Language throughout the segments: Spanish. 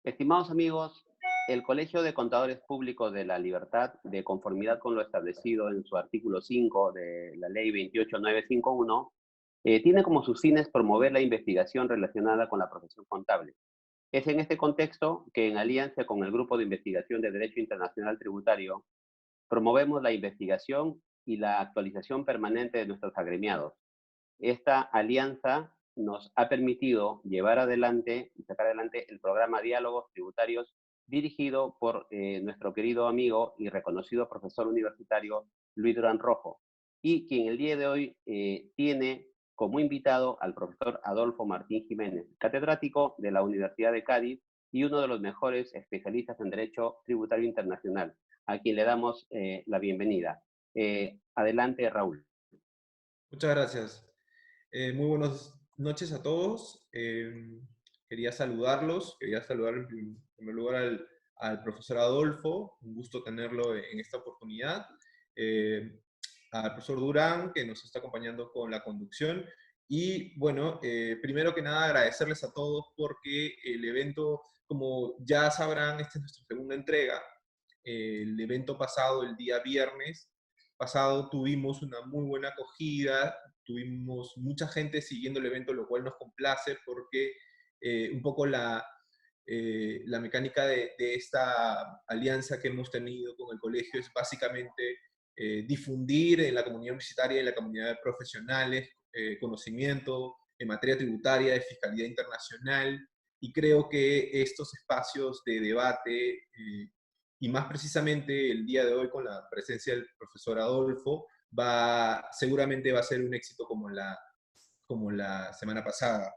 Estimados amigos, el Colegio de Contadores Públicos de la Libertad, de conformidad con lo establecido en su artículo 5 de la Ley 28951, tiene como sus fines promover la investigación relacionada con la profesión contable. Es en este contexto que, en alianza con el Grupo de Investigación de Derecho Internacional Tributario, promovemos la investigación y la actualización permanente de nuestros agremiados. Esta alianza nos ha permitido llevar adelante y sacar adelante el programa Diálogos Tributarios dirigido por nuestro querido amigo y reconocido profesor universitario Luis Durán Rojo, y quien el día de hoy tiene como invitado al profesor Adolfo Martín Jiménez, catedrático de la Universidad de Cádiz y uno de los mejores especialistas en Derecho Tributario Internacional, a quien le damos la bienvenida. Adelante, Raúl. Muchas gracias. Muy buenas noches a todos. Quería saludar en primer lugar al profesor Adolfo, un gusto tenerlo en esta oportunidad. Eh, Al profesor Durán, que nos está acompañando con la conducción. Y bueno, primero que nada agradecerles a todos porque el evento, como ya sabrán, esta es nuestra segunda entrega. El evento pasado, el día viernes pasado, tuvimos una muy buena acogida, tuvimos mucha gente siguiendo el evento, lo cual nos complace porque un poco la mecánica de esta alianza que hemos tenido con el colegio es básicamente difundir en la comunidad universitaria y en la comunidad de profesionales conocimiento en materia tributaria, de fiscalidad internacional, y creo que estos espacios de debate y más precisamente el día de hoy con la presencia del profesor Adolfo, seguramente va a ser un éxito como la semana pasada.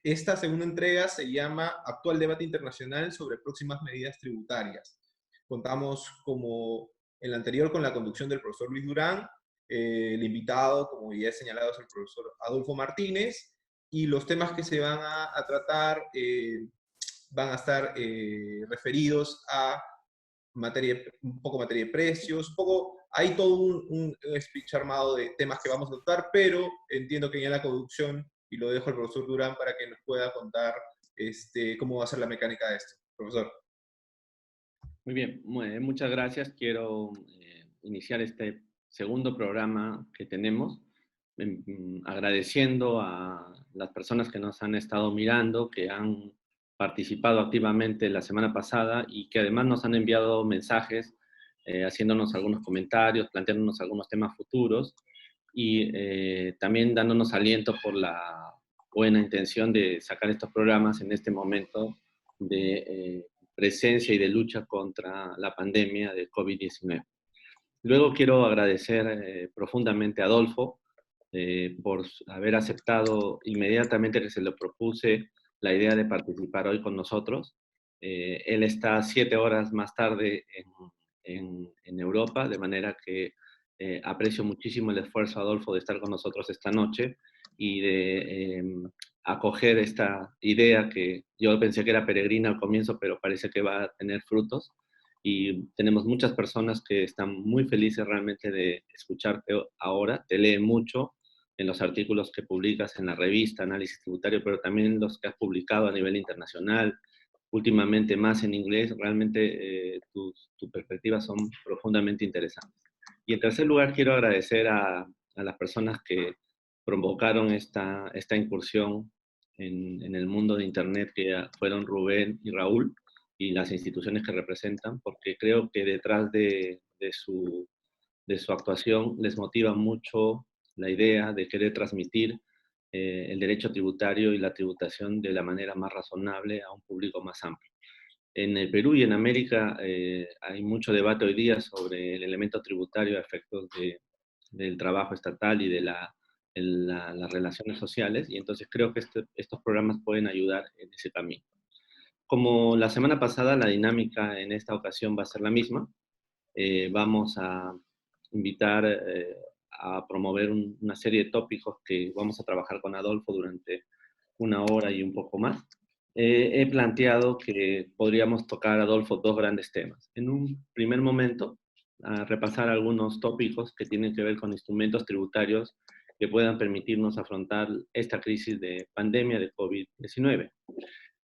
Esta segunda entrega se llama Actual Debate Internacional sobre próximas medidas tributarias. Contamos como en la anterior con la conducción del profesor Luis Durán, el invitado, como ya he señalado, es el profesor Adolfo Martínez, y los temas que se van a tratar van a estar referidos a un poco materia de precios, un poco, hay todo un speech armado de temas que vamos a tratar, pero entiendo que ya la conducción, y lo dejo al profesor Durán para que nos pueda contar cómo va a ser la mecánica de esto. Profesor. Muy bien, muchas gracias. Quiero iniciar este segundo programa que tenemos, agradeciendo a las personas que nos han estado mirando, que han participado activamente la semana pasada y que además nos han enviado mensajes haciéndonos algunos comentarios, planteándonos algunos temas futuros y también dándonos aliento por la buena intención de sacar estos programas en este momento de presencia y de lucha contra la pandemia de COVID-19. Luego quiero agradecer profundamente a Adolfo por haber aceptado inmediatamente que se le propuse la idea de participar hoy con nosotros. Él está 7 horas más tarde en Europa, de manera que aprecio muchísimo el esfuerzo, Adolfo, de estar con nosotros esta noche y de acoger esta idea que yo pensé que era peregrina al comienzo, pero parece que va a tener frutos. Y tenemos muchas personas que están muy felices realmente de escucharte ahora, te leen mucho en los artículos que publicas en la revista Análisis Tributario, pero también los que has publicado a nivel internacional, últimamente más en inglés. Realmente tus perspectivas son profundamente interesantes. Y en tercer lugar, quiero agradecer a las personas que provocaron esta incursión en el mundo de Internet, que fueron Rubén y Raúl, y las instituciones que representan, porque creo que detrás de su actuación les motiva mucho la idea de querer transmitir el derecho tributario y la tributación de la manera más razonable a un público más amplio. En el Perú y en América hay mucho debate hoy día sobre el elemento tributario a efectos del trabajo estatal y de las relaciones sociales, y entonces creo que estos programas pueden ayudar en ese camino. Como la semana pasada, la dinámica en esta ocasión va a ser la misma. Vamos a invitar a promover una serie de tópicos que vamos a trabajar con Adolfo durante 1 hora y un poco más. He planteado que podríamos tocar, Adolfo, 2 grandes temas. En un primer momento, a repasar algunos tópicos que tienen que ver con instrumentos tributarios que puedan permitirnos afrontar esta crisis de pandemia de COVID-19.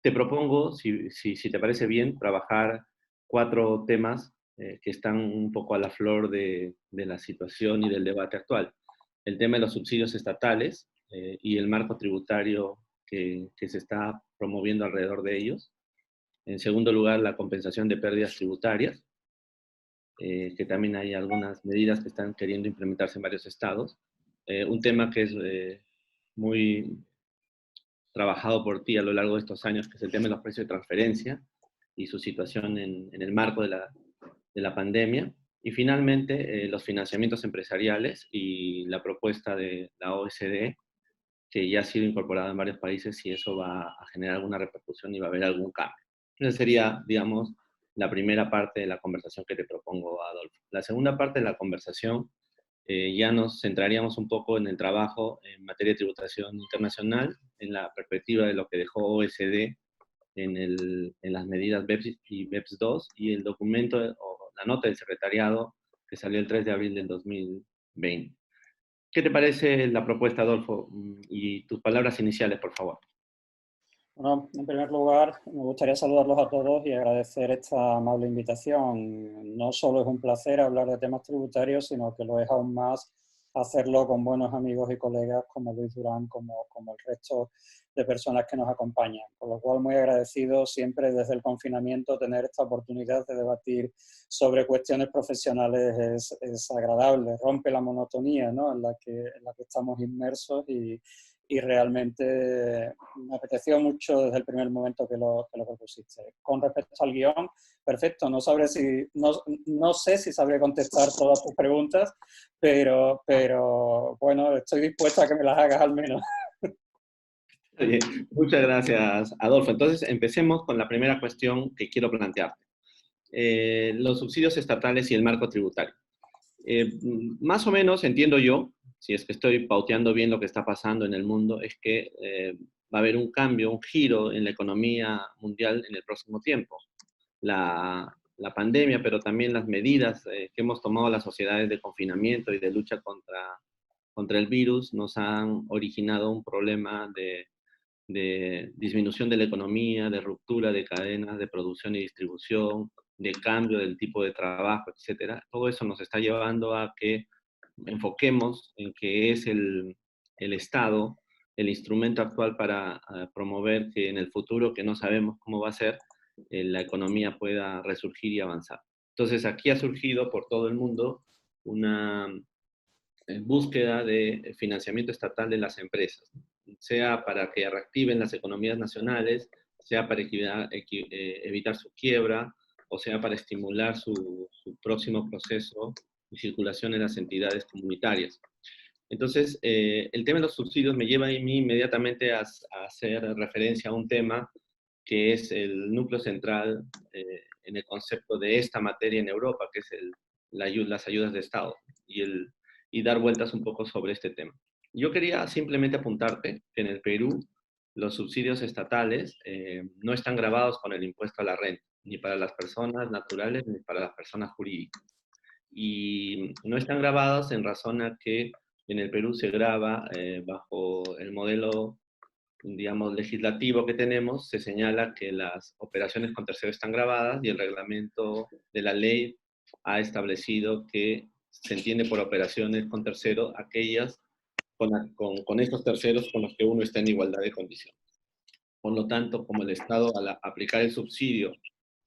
te propongo, si te parece bien, trabajar 4 temas que están un poco a la flor de la situación y del debate actual. El tema de los subsidios estatales y el marco tributario que se está promoviendo alrededor de ellos. En segundo lugar, la compensación de pérdidas tributarias, que también hay algunas medidas que están queriendo implementarse en varios estados. Un tema que es muy trabajado por ti a lo largo de estos años, que es el tema de los precios de transferencia y su situación en el marco de la pandemia. Y finalmente, los financiamientos empresariales y la propuesta de la OECD, que ya ha sido incorporada en varios países, y eso va a generar alguna repercusión y va a haber algún cambio. Esa sería, digamos, la primera parte de la conversación que te propongo, Adolfo. La segunda parte de la conversación ya nos centraríamos un poco en el trabajo en materia de tributación internacional, en la perspectiva de lo que dejó OECD en las medidas BEPS y BEPS 2 y el documento o la nota del secretariado que salió el 3 de abril del 2020. ¿Qué te parece la propuesta, Adolfo? Y tus palabras iniciales, por favor. Bueno, en primer lugar, me gustaría saludarlos a todos y agradecer esta amable invitación. No solo es un placer hablar de temas tributarios, sino que lo es aún más hacerlo con buenos amigos y colegas como Luis Durán, como el resto de personas que nos acompañan. Por lo cual, muy agradecido siempre desde el confinamiento tener esta oportunidad de debatir sobre cuestiones profesionales es agradable, rompe la monotonía, ¿no?, en la que estamos inmersos y realmente me apeteció mucho desde el primer momento que lo propusiste. Con respecto al guión, perfecto, no sé si sabré contestar todas tus preguntas, pero bueno, estoy dispuesta a que me las hagas al menos. Oye, muchas gracias, Adolfo. Entonces, empecemos con la primera cuestión que quiero plantearte. Los subsidios estatales y el marco tributario. Más o menos entiendo yo, si es que estoy pauteando bien lo que está pasando en el mundo, es que va a haber un cambio, un giro en la economía mundial en el próximo tiempo. La pandemia, pero también las medidas que hemos tomado las sociedades de confinamiento y de lucha contra el virus nos han originado un problema de disminución de la economía, de ruptura de cadenas de producción y distribución, de cambio del tipo de trabajo, etcétera. Todo eso nos está llevando a que enfoquemos en que es el Estado el instrumento actual para promover que en el futuro, que no sabemos cómo va a ser, la economía pueda resurgir y avanzar. Entonces aquí ha surgido por todo el mundo una búsqueda de financiamiento estatal de las empresas, sea para que reactiven las economías nacionales, sea para evitar su quiebra, o sea para estimular su próximo proceso y circulación en las entidades comunitarias. Entonces, el tema de los subsidios me lleva a mí inmediatamente a hacer referencia a un tema que es el núcleo central en el concepto de esta materia en Europa, que es las ayudas de Estado, y dar vueltas un poco sobre este tema. Yo quería simplemente apuntarte que en el Perú los subsidios estatales no están gravados con el impuesto a la renta, ni para las personas naturales ni para las personas jurídicas. Y no están grabados en razón a que en el Perú se grava bajo el modelo, digamos, legislativo que tenemos, se señala que las operaciones con terceros están grabadas y el reglamento de la ley ha establecido que se entiende por operaciones con tercero aquellas con estos terceros con los que uno está en igualdad de condiciones. Por lo tanto, como el Estado al aplicar el subsidio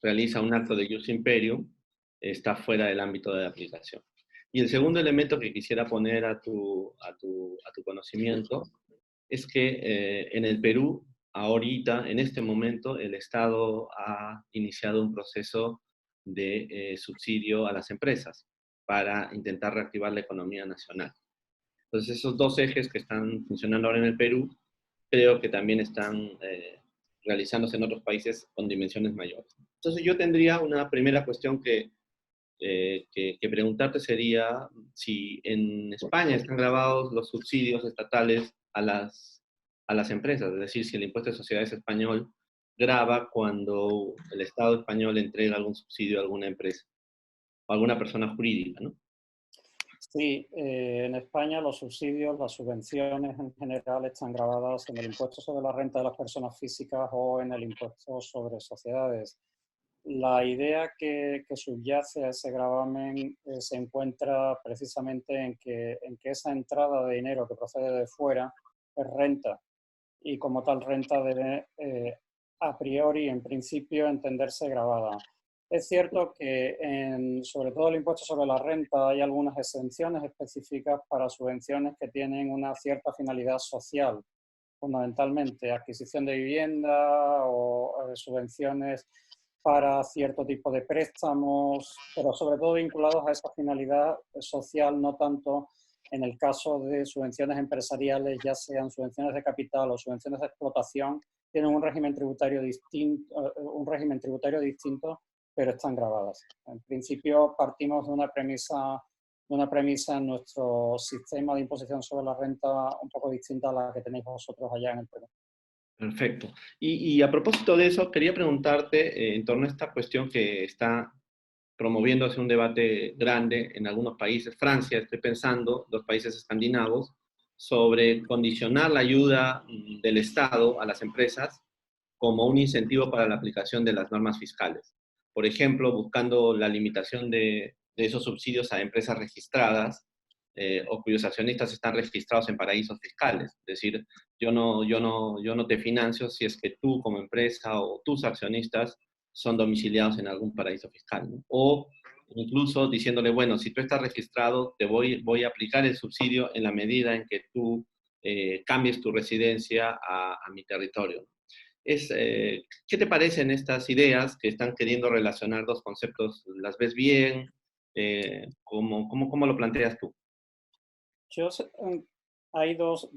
realiza un acto de jus imperium, está fuera del ámbito de aplicación. Y el segundo elemento que quisiera poner a tu conocimiento es que en el Perú, ahorita, en este momento, el Estado ha iniciado un proceso de subsidio a las empresas para intentar reactivar la economía nacional. Entonces, esos dos ejes que están funcionando ahora en el Perú, creo que también están realizándose en otros países con dimensiones mayores. Entonces, yo tendría una primera cuestión que preguntarte sería si en España están grabados los subsidios estatales a las empresas, es decir, si el impuesto de sociedades español grava cuando el Estado español entrega algún subsidio a alguna empresa o a alguna persona jurídica, ¿no? Sí, en España los subsidios, las subvenciones en general están gravadas en el impuesto sobre la renta de las personas físicas o en el impuesto sobre sociedades. La idea que subyace a ese gravamen se encuentra precisamente en que esa entrada de dinero que procede de fuera es renta y como tal renta debe a priori, en principio, entenderse gravada. Es cierto que sobre todo el impuesto sobre la renta hay algunas exenciones específicas para subvenciones que tienen una cierta finalidad social, fundamentalmente adquisición de vivienda o subvenciones para cierto tipo de préstamos, pero sobre todo vinculados a esa finalidad social, no tanto en el caso de subvenciones empresariales, ya sean subvenciones de capital o subvenciones de explotación, tienen un régimen tributario distinto, pero están gravadas. En principio partimos de una premisa en nuestro sistema de imposición sobre la renta un poco distinta a la que tenéis vosotros allá en el Perú. Perfecto. Y a propósito de eso, quería preguntarte en torno a esta cuestión que está promoviéndose un debate grande en algunos países, Francia, estoy pensando, los países escandinavos, sobre condicionar la ayuda del Estado a las empresas como un incentivo para la aplicación de las normas fiscales. Por ejemplo, buscando la limitación de esos subsidios a empresas registradas o cuyos accionistas están registrados en paraísos fiscales. Es decir, yo no te financio si es que tú como empresa o tus accionistas son domiciliados en algún paraíso fiscal, ¿no? O incluso diciéndole, bueno, si tú estás registrado, te voy a aplicar el subsidio en la medida en que tú cambies tu residencia a mi territorio. ¿Qué te parecen estas ideas que están queriendo relacionar dos conceptos? ¿Las ves bien? ¿Cómo lo planteas tú? Hay dos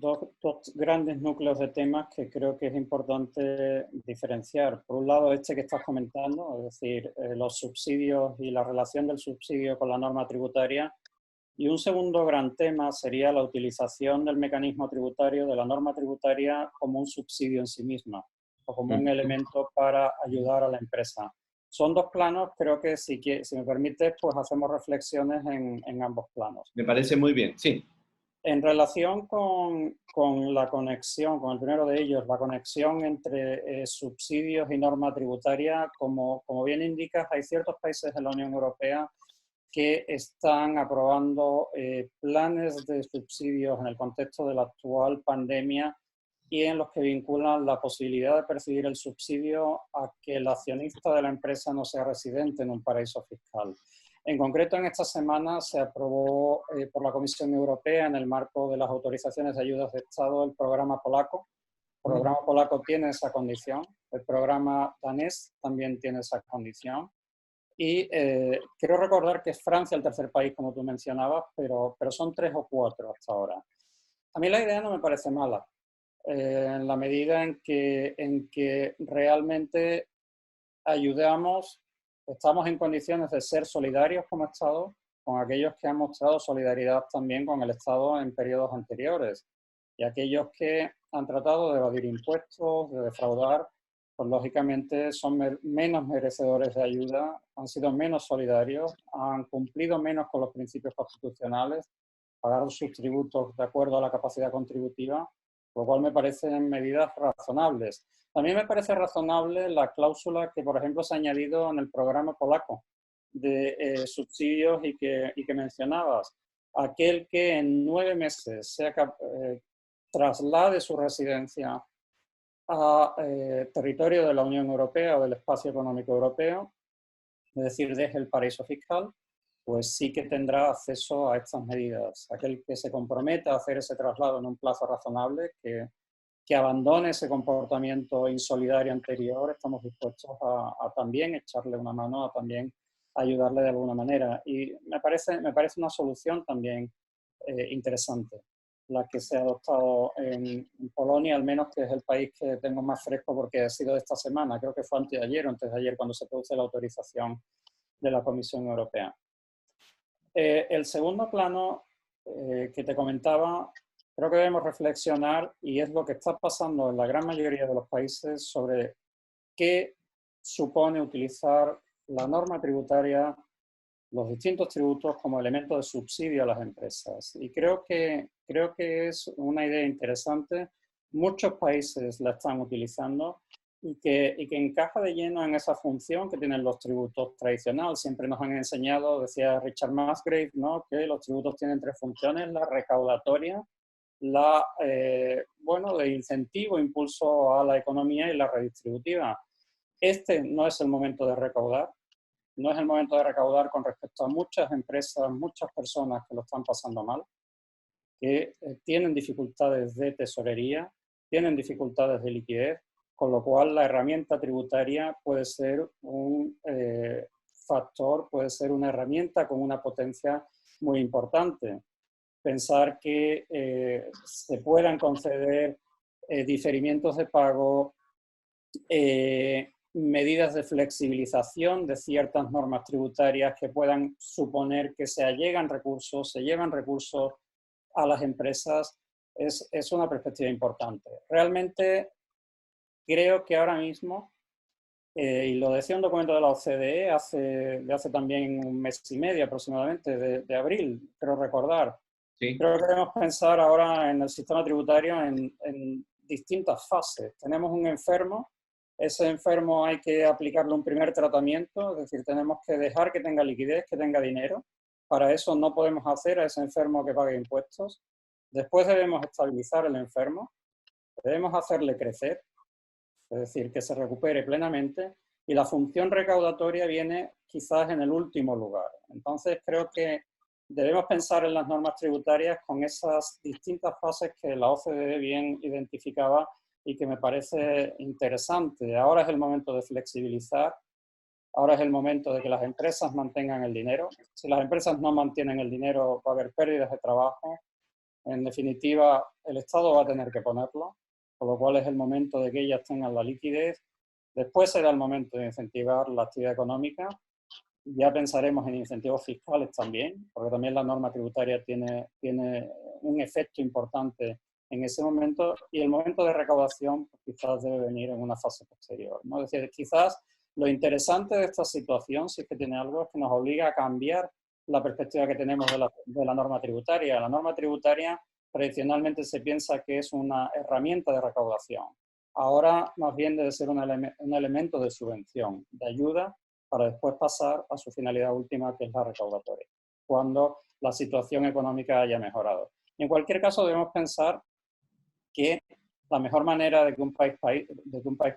grandes núcleos de temas que creo que es importante diferenciar. Por un lado, este que estás comentando, es decir, los subsidios y la relación del subsidio con la norma tributaria. Y un segundo gran tema sería la utilización del mecanismo tributario, de la norma tributaria, como un subsidio en sí misma o como un elemento para ayudar a la empresa. Son dos planos, creo que si me permites, pues hacemos reflexiones en ambos planos. Me parece muy bien, sí. En relación con la conexión, con el primero de ellos, la conexión entre subsidios y norma tributaria, como bien indicas, hay ciertos países de la Unión Europea que están aprobando planes de subsidios en el contexto de la actual pandemia y en los que vinculan la posibilidad de percibir el subsidio a que el accionista de la empresa no sea residente en un paraíso fiscal. En concreto, en esta semana se aprobó por la Comisión Europea, en el marco de las autorizaciones de ayudas de Estado, el programa polaco. El programa polaco tiene esa condición, el programa danés también tiene esa condición. Y quiero recordar que es Francia el tercer país, como tú mencionabas, pero son 3 o 4 hasta ahora. A mí la idea no me parece mala, en la medida en que realmente estamos en condiciones de ser solidarios como Estado con aquellos que han mostrado solidaridad también con el Estado en periodos anteriores y aquellos que han tratado de evadir impuestos, de defraudar, pues lógicamente son menos merecedores de ayuda, han sido menos solidarios, han cumplido menos con los principios constitucionales, pagaron sus tributos de acuerdo a la capacidad contributiva, lo cual me parecen medidas razonables. También me parece razonable la cláusula que, por ejemplo, se ha añadido en el programa polaco de subsidios y que mencionabas. Aquel que en 9 meses traslade su residencia a territorio de la Unión Europea o del Espacio Económico Europeo, es decir, deje el paraíso fiscal, pues sí que tendrá acceso a estas medidas. Aquel que se comprometa a hacer ese traslado en un plazo razonable, que abandone ese comportamiento insolidario anterior, estamos dispuestos a también echarle una mano, a también ayudarle de alguna manera. Y me parece una solución también interesante la que se ha adoptado en Polonia, al menos, que es el país que tengo más fresco porque ha sido de esta semana. Creo que fue antes de ayer o antes de ayer cuando se produce la autorización de la Comisión Europea. El segundo plano que te comentaba, creo que debemos reflexionar, y es lo que está pasando en la gran mayoría de los países, sobre qué supone utilizar la norma tributaria los distintos tributos como elemento de subsidio a las empresas. Y creo que es una idea interesante. Muchos países la están utilizando y que encaja de lleno en esa función que tienen los tributos tradicionales. Siempre nos han enseñado, decía Richard Musgrave, ¿no?, que los tributos tienen tres funciones: la recaudatoria, la de incentivo, impulso a la economía, y la redistributiva. Este no es el momento de recaudar. No es el momento de recaudar con respecto a muchas empresas, muchas personas que lo están pasando mal, que tienen dificultades de tesorería, tienen dificultades de liquidez, con lo cual la herramienta tributaria puede ser un factor, puede ser una herramienta con una potencia muy importante. Pensar que se puedan conceder diferimientos de pago, medidas de flexibilización de ciertas normas tributarias que puedan suponer que se llevan recursos a las empresas, es una perspectiva importante. Realmente creo que ahora mismo, y lo decía un documento de la OCDE hace también un mes y medio aproximadamente, de abril, creo recordar. Sí. Creo que debemos pensar ahora en el sistema tributario en distintas fases. Tenemos un enfermo. Ese enfermo hay que aplicarle un primer tratamiento, es decir, tenemos que dejar que tenga liquidez, que tenga dinero. Para eso no podemos hacer a ese enfermo que pague impuestos. Después debemos estabilizar el enfermo, debemos hacerle crecer, es decir, que se recupere plenamente, y la función recaudatoria viene quizás en el último lugar. Entonces creo que debemos pensar en las normas tributarias con esas distintas fases que la OCDE bien identificaba y que me parece interesante. Ahora es el momento de flexibilizar, ahora es el momento de que las empresas mantengan el dinero. Si las empresas no mantienen el dinero, va a haber pérdidas de trabajo. En definitiva, el Estado va a tener que ponerlo, por lo cual es el momento de que ellas tengan la liquidez. Después será el momento de incentivar la actividad económica. Ya pensaremos en incentivos fiscales también, porque también la norma tributaria tiene un efecto importante en ese momento, y el momento de recaudación pues, quizás debe venir en una fase posterior, ¿no? Es decir, quizás lo interesante de esta situación, si es que tiene algo, es que nos obliga a cambiar la perspectiva que tenemos de la norma tributaria. La norma tributaria tradicionalmente se piensa que es una herramienta de recaudación. Ahora más bien debe ser un elemento de subvención, de ayuda, para después pasar a su finalidad última, que es la recaudatoria, cuando la situación económica haya mejorado. En cualquier caso, debemos pensar que la mejor manera de que un país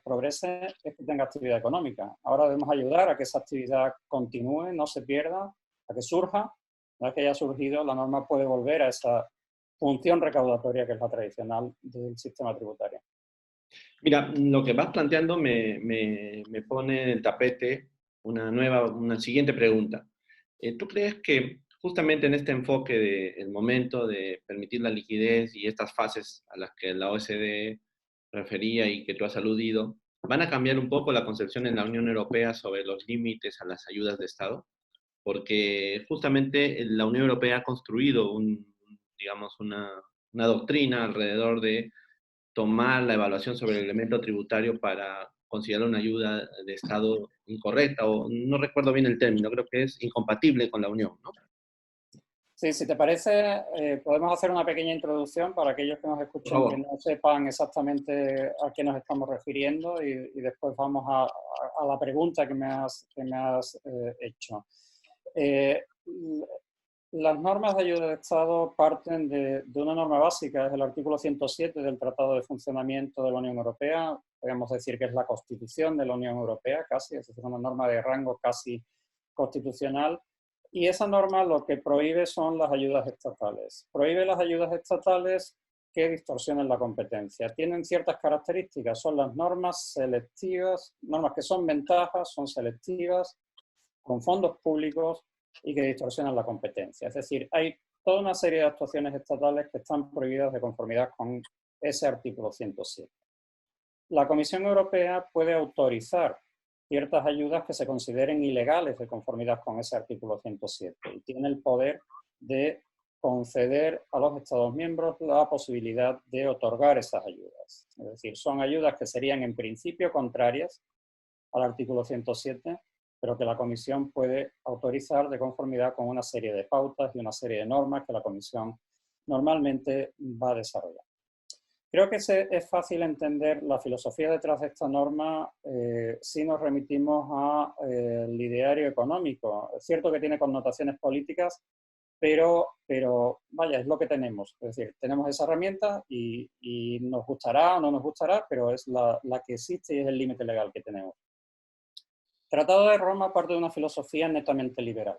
progrese es que tenga actividad económica. Ahora debemos ayudar a que esa actividad continúe, no se pierda, a que surja. Una vez que haya surgido, la norma puede volver a esa función recaudatoria que es la tradicional del sistema tributario. Mira, lo que vas planteando me pone en el tapete una siguiente pregunta. ¿Tú crees que justamente en este enfoque del momento de permitir la liquidez y estas fases a las que la OCDE refería y que tú has aludido, van a cambiar un poco la concepción en la Unión Europea sobre los límites a las ayudas de Estado? Porque justamente la Unión Europea ha construido una doctrina alrededor de tomar la evaluación sobre el elemento tributario para considerar una ayuda de Estado incorrecta, o no recuerdo bien el término, creo que es incompatible con la Unión, ¿no? Sí, si te parece, podemos hacer una pequeña introducción para aquellos que nos escuchen que no sepan exactamente a qué nos estamos refiriendo, y después vamos a la pregunta que me has hecho. Las normas de ayuda de Estado parten de una norma básica, es el artículo 107 del Tratado de Funcionamiento de la Unión Europea. Podemos decir que es la Constitución de la Unión Europea, casi, es decir, una norma de rango casi constitucional. Y esa norma lo que prohíbe son las ayudas estatales. Prohíbe las ayudas estatales que distorsionen la competencia. Tienen ciertas características, son las normas selectivas, normas que son ventajas, son selectivas, con fondos públicos y que distorsionan la competencia. Es decir, hay toda una serie de actuaciones estatales que están prohibidas de conformidad con ese artículo 107. La Comisión Europea puede autorizar ciertas ayudas que se consideren ilegales de conformidad con ese artículo 107 y tiene el poder de conceder a los Estados miembros la posibilidad de otorgar esas ayudas. Es decir, son ayudas que serían en principio contrarias al artículo 107, pero que la Comisión puede autorizar de conformidad con una serie de pautas y una serie de normas que la Comisión normalmente va a desarrollar. Creo que es fácil entender la filosofía detrás de esta norma si nos remitimos al ideario económico. Es cierto que tiene connotaciones políticas, pero vaya, es lo que tenemos. Es decir, tenemos esa herramienta y nos gustará o no nos gustará, pero es la que existe y es el límite legal que tenemos. Tratado de Roma parte de una filosofía netamente liberal.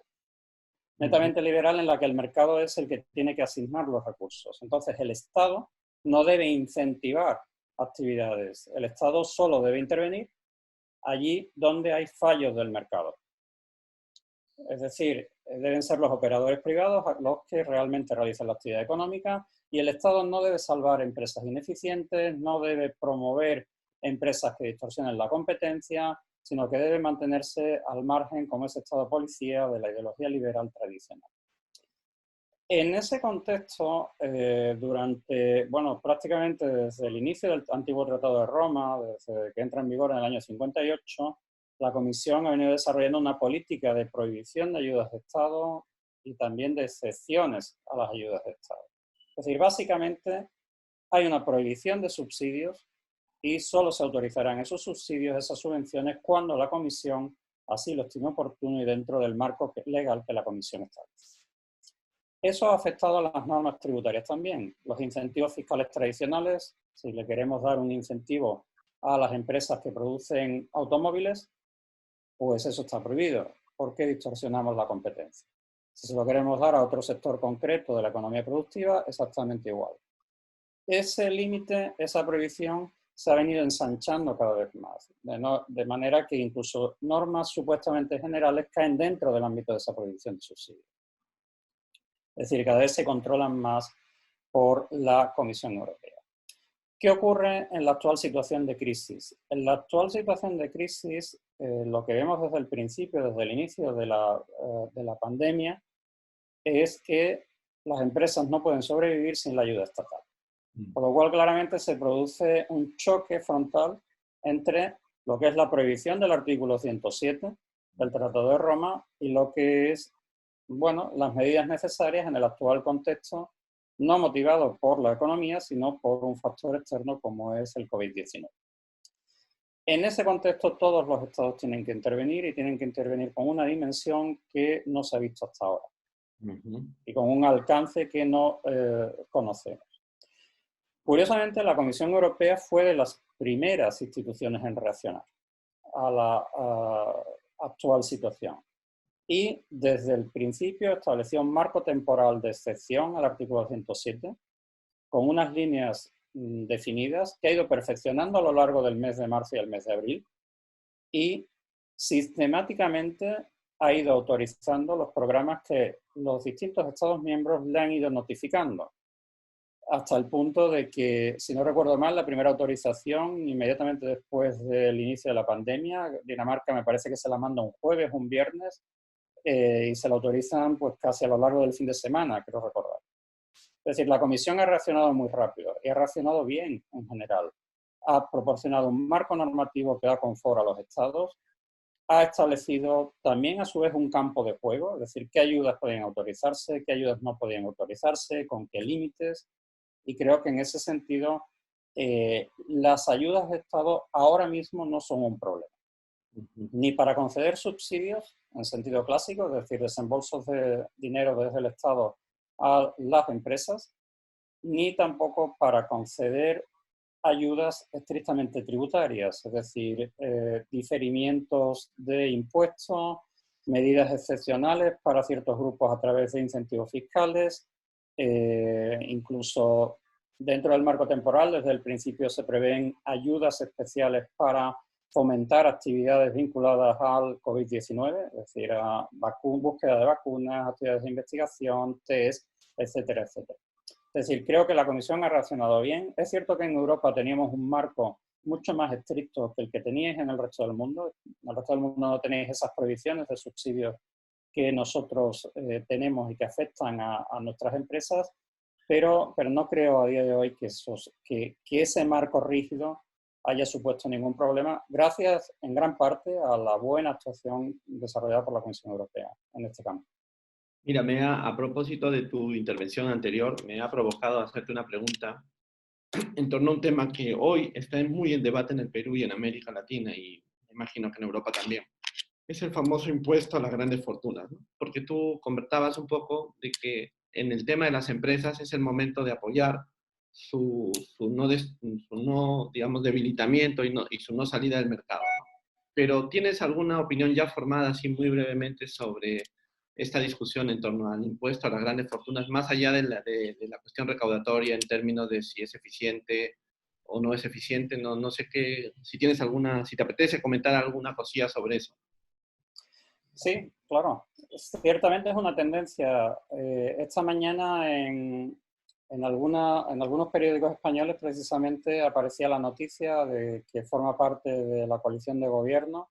Netamente liberal en la que el mercado es el que tiene que asignar los recursos. Entonces, el Estado no debe incentivar actividades. El Estado solo debe intervenir allí donde hay fallos del mercado. Es decir, deben ser los operadores privados los que realmente realizan la actividad económica y el Estado no debe salvar empresas ineficientes, no debe promover empresas que distorsionen la competencia, sino que debe mantenerse al margen como ese Estado policía de la ideología liberal tradicional. En ese contexto, prácticamente desde el inicio del antiguo Tratado de Roma, desde que entra en vigor en el año 58, la Comisión ha venido desarrollando una política de prohibición de ayudas de Estado y también de excepciones a las ayudas de Estado. Es decir, básicamente hay una prohibición de subsidios y solo se autorizarán esos subsidios, esas subvenciones, cuando la Comisión así lo estime oportuno y dentro del marco legal que la Comisión establece. Eso ha afectado a las normas tributarias también. Los incentivos fiscales tradicionales, si le queremos dar un incentivo a las empresas que producen automóviles, pues eso está prohibido. ¿Por qué distorsionamos la competencia? Si se lo queremos dar a otro sector concreto de la economía productiva, exactamente igual. Ese límite, esa prohibición, se ha venido ensanchando cada vez más, de manera que incluso normas supuestamente generales caen dentro del ámbito de esa prohibición de subsidios. Es decir, cada vez se controlan más por la Comisión Europea. ¿Qué ocurre en la actual situación de crisis? En la actual situación de crisis, lo que vemos desde el principio, desde el inicio de la pandemia, es que las empresas no pueden sobrevivir sin la ayuda estatal. Por lo cual, claramente se produce un choque frontal entre lo que es la prohibición del artículo 107 del Tratado de Roma y lo que es, las medidas necesarias en el actual contexto, no motivado por la economía, sino por un factor externo como es el COVID-19. En ese contexto, todos los estados tienen que intervenir y tienen que intervenir con una dimensión que no se ha visto hasta ahora y con un alcance que no conocemos. Curiosamente, la Comisión Europea fue de las primeras instituciones en reaccionar a la actual situación. Y desde el principio estableció un marco temporal de excepción al artículo 107, con unas líneas definidas que ha ido perfeccionando a lo largo del mes de marzo y el mes de abril, y sistemáticamente ha ido autorizando los programas que los distintos Estados miembros le han ido notificando, hasta el punto de que, si no recuerdo mal, la primera autorización, inmediatamente después del inicio de la pandemia, Dinamarca me parece que se la manda un jueves, un viernes, y se la autorizan pues casi a lo largo del fin de semana, creo recordar. Es decir, la Comisión ha reaccionado muy rápido y ha reaccionado bien en general. Ha proporcionado un marco normativo que da confort a los estados, ha establecido también a su vez un campo de juego, es decir, qué ayudas podían autorizarse, qué ayudas no podían autorizarse, con qué límites, y creo que en ese sentido las ayudas de Estado ahora mismo no son un problema. Ni para conceder subsidios en sentido clásico, es decir, desembolsos de dinero desde el Estado a las empresas, ni tampoco para conceder ayudas estrictamente tributarias, es decir, diferimientos de impuestos, medidas excepcionales para ciertos grupos a través de incentivos fiscales, incluso dentro del marco temporal, desde el principio se prevén ayudas especiales para fomentar actividades vinculadas al COVID-19, es decir, a búsqueda de vacunas, actividades de investigación, test, etcétera, etcétera. Es decir, creo que la Comisión ha reaccionado bien. Es cierto que en Europa teníamos un marco mucho más estricto que el que teníais en el resto del mundo. En el resto del mundo no tenéis esas prohibiciones de subsidios que nosotros tenemos y que afectan a nuestras empresas, pero no creo a día de hoy que ese marco rígido haya supuesto ningún problema, gracias en gran parte a la buena actuación desarrollada por la Comisión Europea en este campo. Mira, a propósito de tu intervención anterior, me ha provocado hacerte una pregunta en torno a un tema que hoy está muy en debate en el Perú y en América Latina, y me imagino que en Europa también. Es el famoso impuesto a las grandes fortunas, ¿no? Porque tú comentabas un poco de que en el tema de las empresas es el momento de apoyar su no, digamos, debilitamiento y su no salida del mercado, ¿no? Pero ¿tienes alguna opinión ya formada, así muy brevemente, sobre esta discusión en torno al impuesto a las grandes fortunas, más allá de la cuestión recaudatoria en términos de si es eficiente o no es eficiente? No sé qué, si tienes alguna, si te apetece comentar alguna cosilla sobre eso. Sí, claro. Ciertamente es una tendencia. Esta mañana en algunos periódicos españoles precisamente aparecía la noticia de que forma parte de la coalición de gobierno.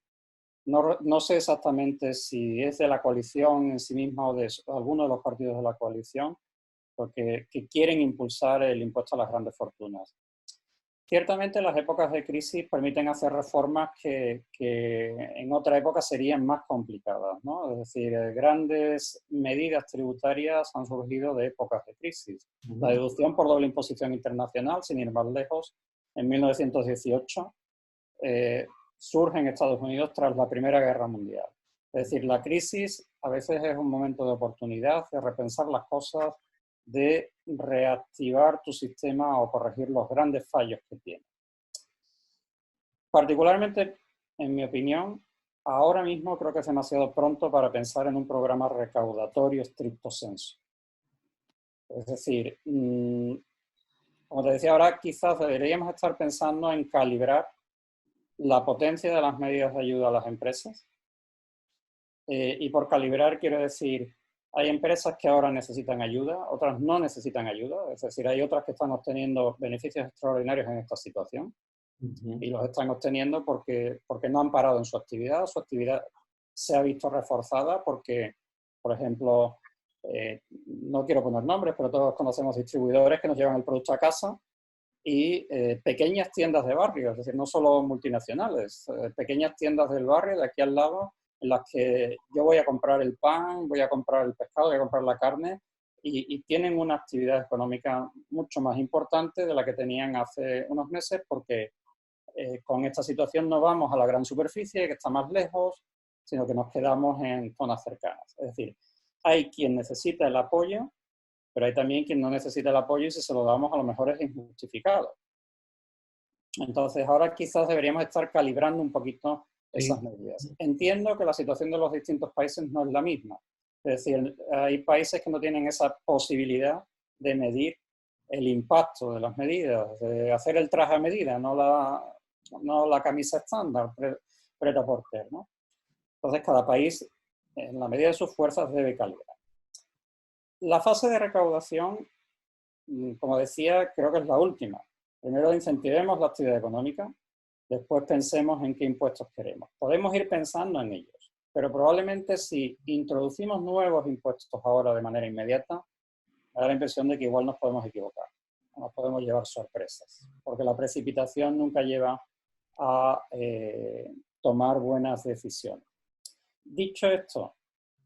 No sé exactamente si es de la coalición en sí misma o de alguno de los partidos de la coalición, porque que quieren impulsar el impuesto a las grandes fortunas. Ciertamente las épocas de crisis permiten hacer reformas que en otra época serían más complicadas, ¿no? Es decir, grandes medidas tributarias han surgido de épocas de crisis. La deducción por doble imposición internacional, sin ir más lejos, en 1918 surge en Estados Unidos tras la Primera Guerra Mundial. Es decir, la crisis a veces es un momento de oportunidad, de repensar las cosas, de reactivar tu sistema o corregir los grandes fallos que tiene. Particularmente, en mi opinión, ahora mismo creo que es demasiado pronto para pensar en un programa recaudatorio estricto sensu. Es decir, como te decía ahora, quizás deberíamos estar pensando en calibrar la potencia de las medidas de ayuda a las empresas. Y por calibrar quiero decir, hay empresas que ahora necesitan ayuda, otras no necesitan ayuda, es decir, hay otras que están obteniendo beneficios extraordinarios en esta situación y los están obteniendo porque no han parado en su actividad se ha visto reforzada porque, por ejemplo, no quiero poner nombres, pero todos conocemos distribuidores que nos llevan el producto a casa y pequeñas tiendas de barrio, es decir, no solo multinacionales, pequeñas tiendas del barrio de aquí al lado, en las que yo voy a comprar el pan, voy a comprar el pescado, voy a comprar la carne, y tienen una actividad económica mucho más importante de la que tenían hace unos meses, porque con esta situación no vamos a la gran superficie, que está más lejos, sino que nos quedamos en zonas cercanas. Es decir, hay quien necesita el apoyo, pero hay también quien no necesita el apoyo y si se lo damos a lo mejor es injustificado. Entonces, ahora quizás deberíamos estar calibrando un poquito esas medidas. Entiendo que la situación de los distintos países no es la misma. Es decir, hay países que no tienen esa posibilidad de medir el impacto de las medidas, de hacer el traje a medida, no la camisa estándar, pret-à-porter, ¿no? Entonces, cada país, en la medida de sus fuerzas, debe calibrar. La fase de recaudación, como decía, creo que es la última. Primero incentivemos la actividad económica, después pensemos en qué impuestos queremos. Podemos ir pensando en ellos, pero probablemente si introducimos nuevos impuestos ahora de manera inmediata, me da la impresión de que igual nos podemos equivocar, nos podemos llevar sorpresas, porque la precipitación nunca lleva a tomar buenas decisiones. Dicho esto,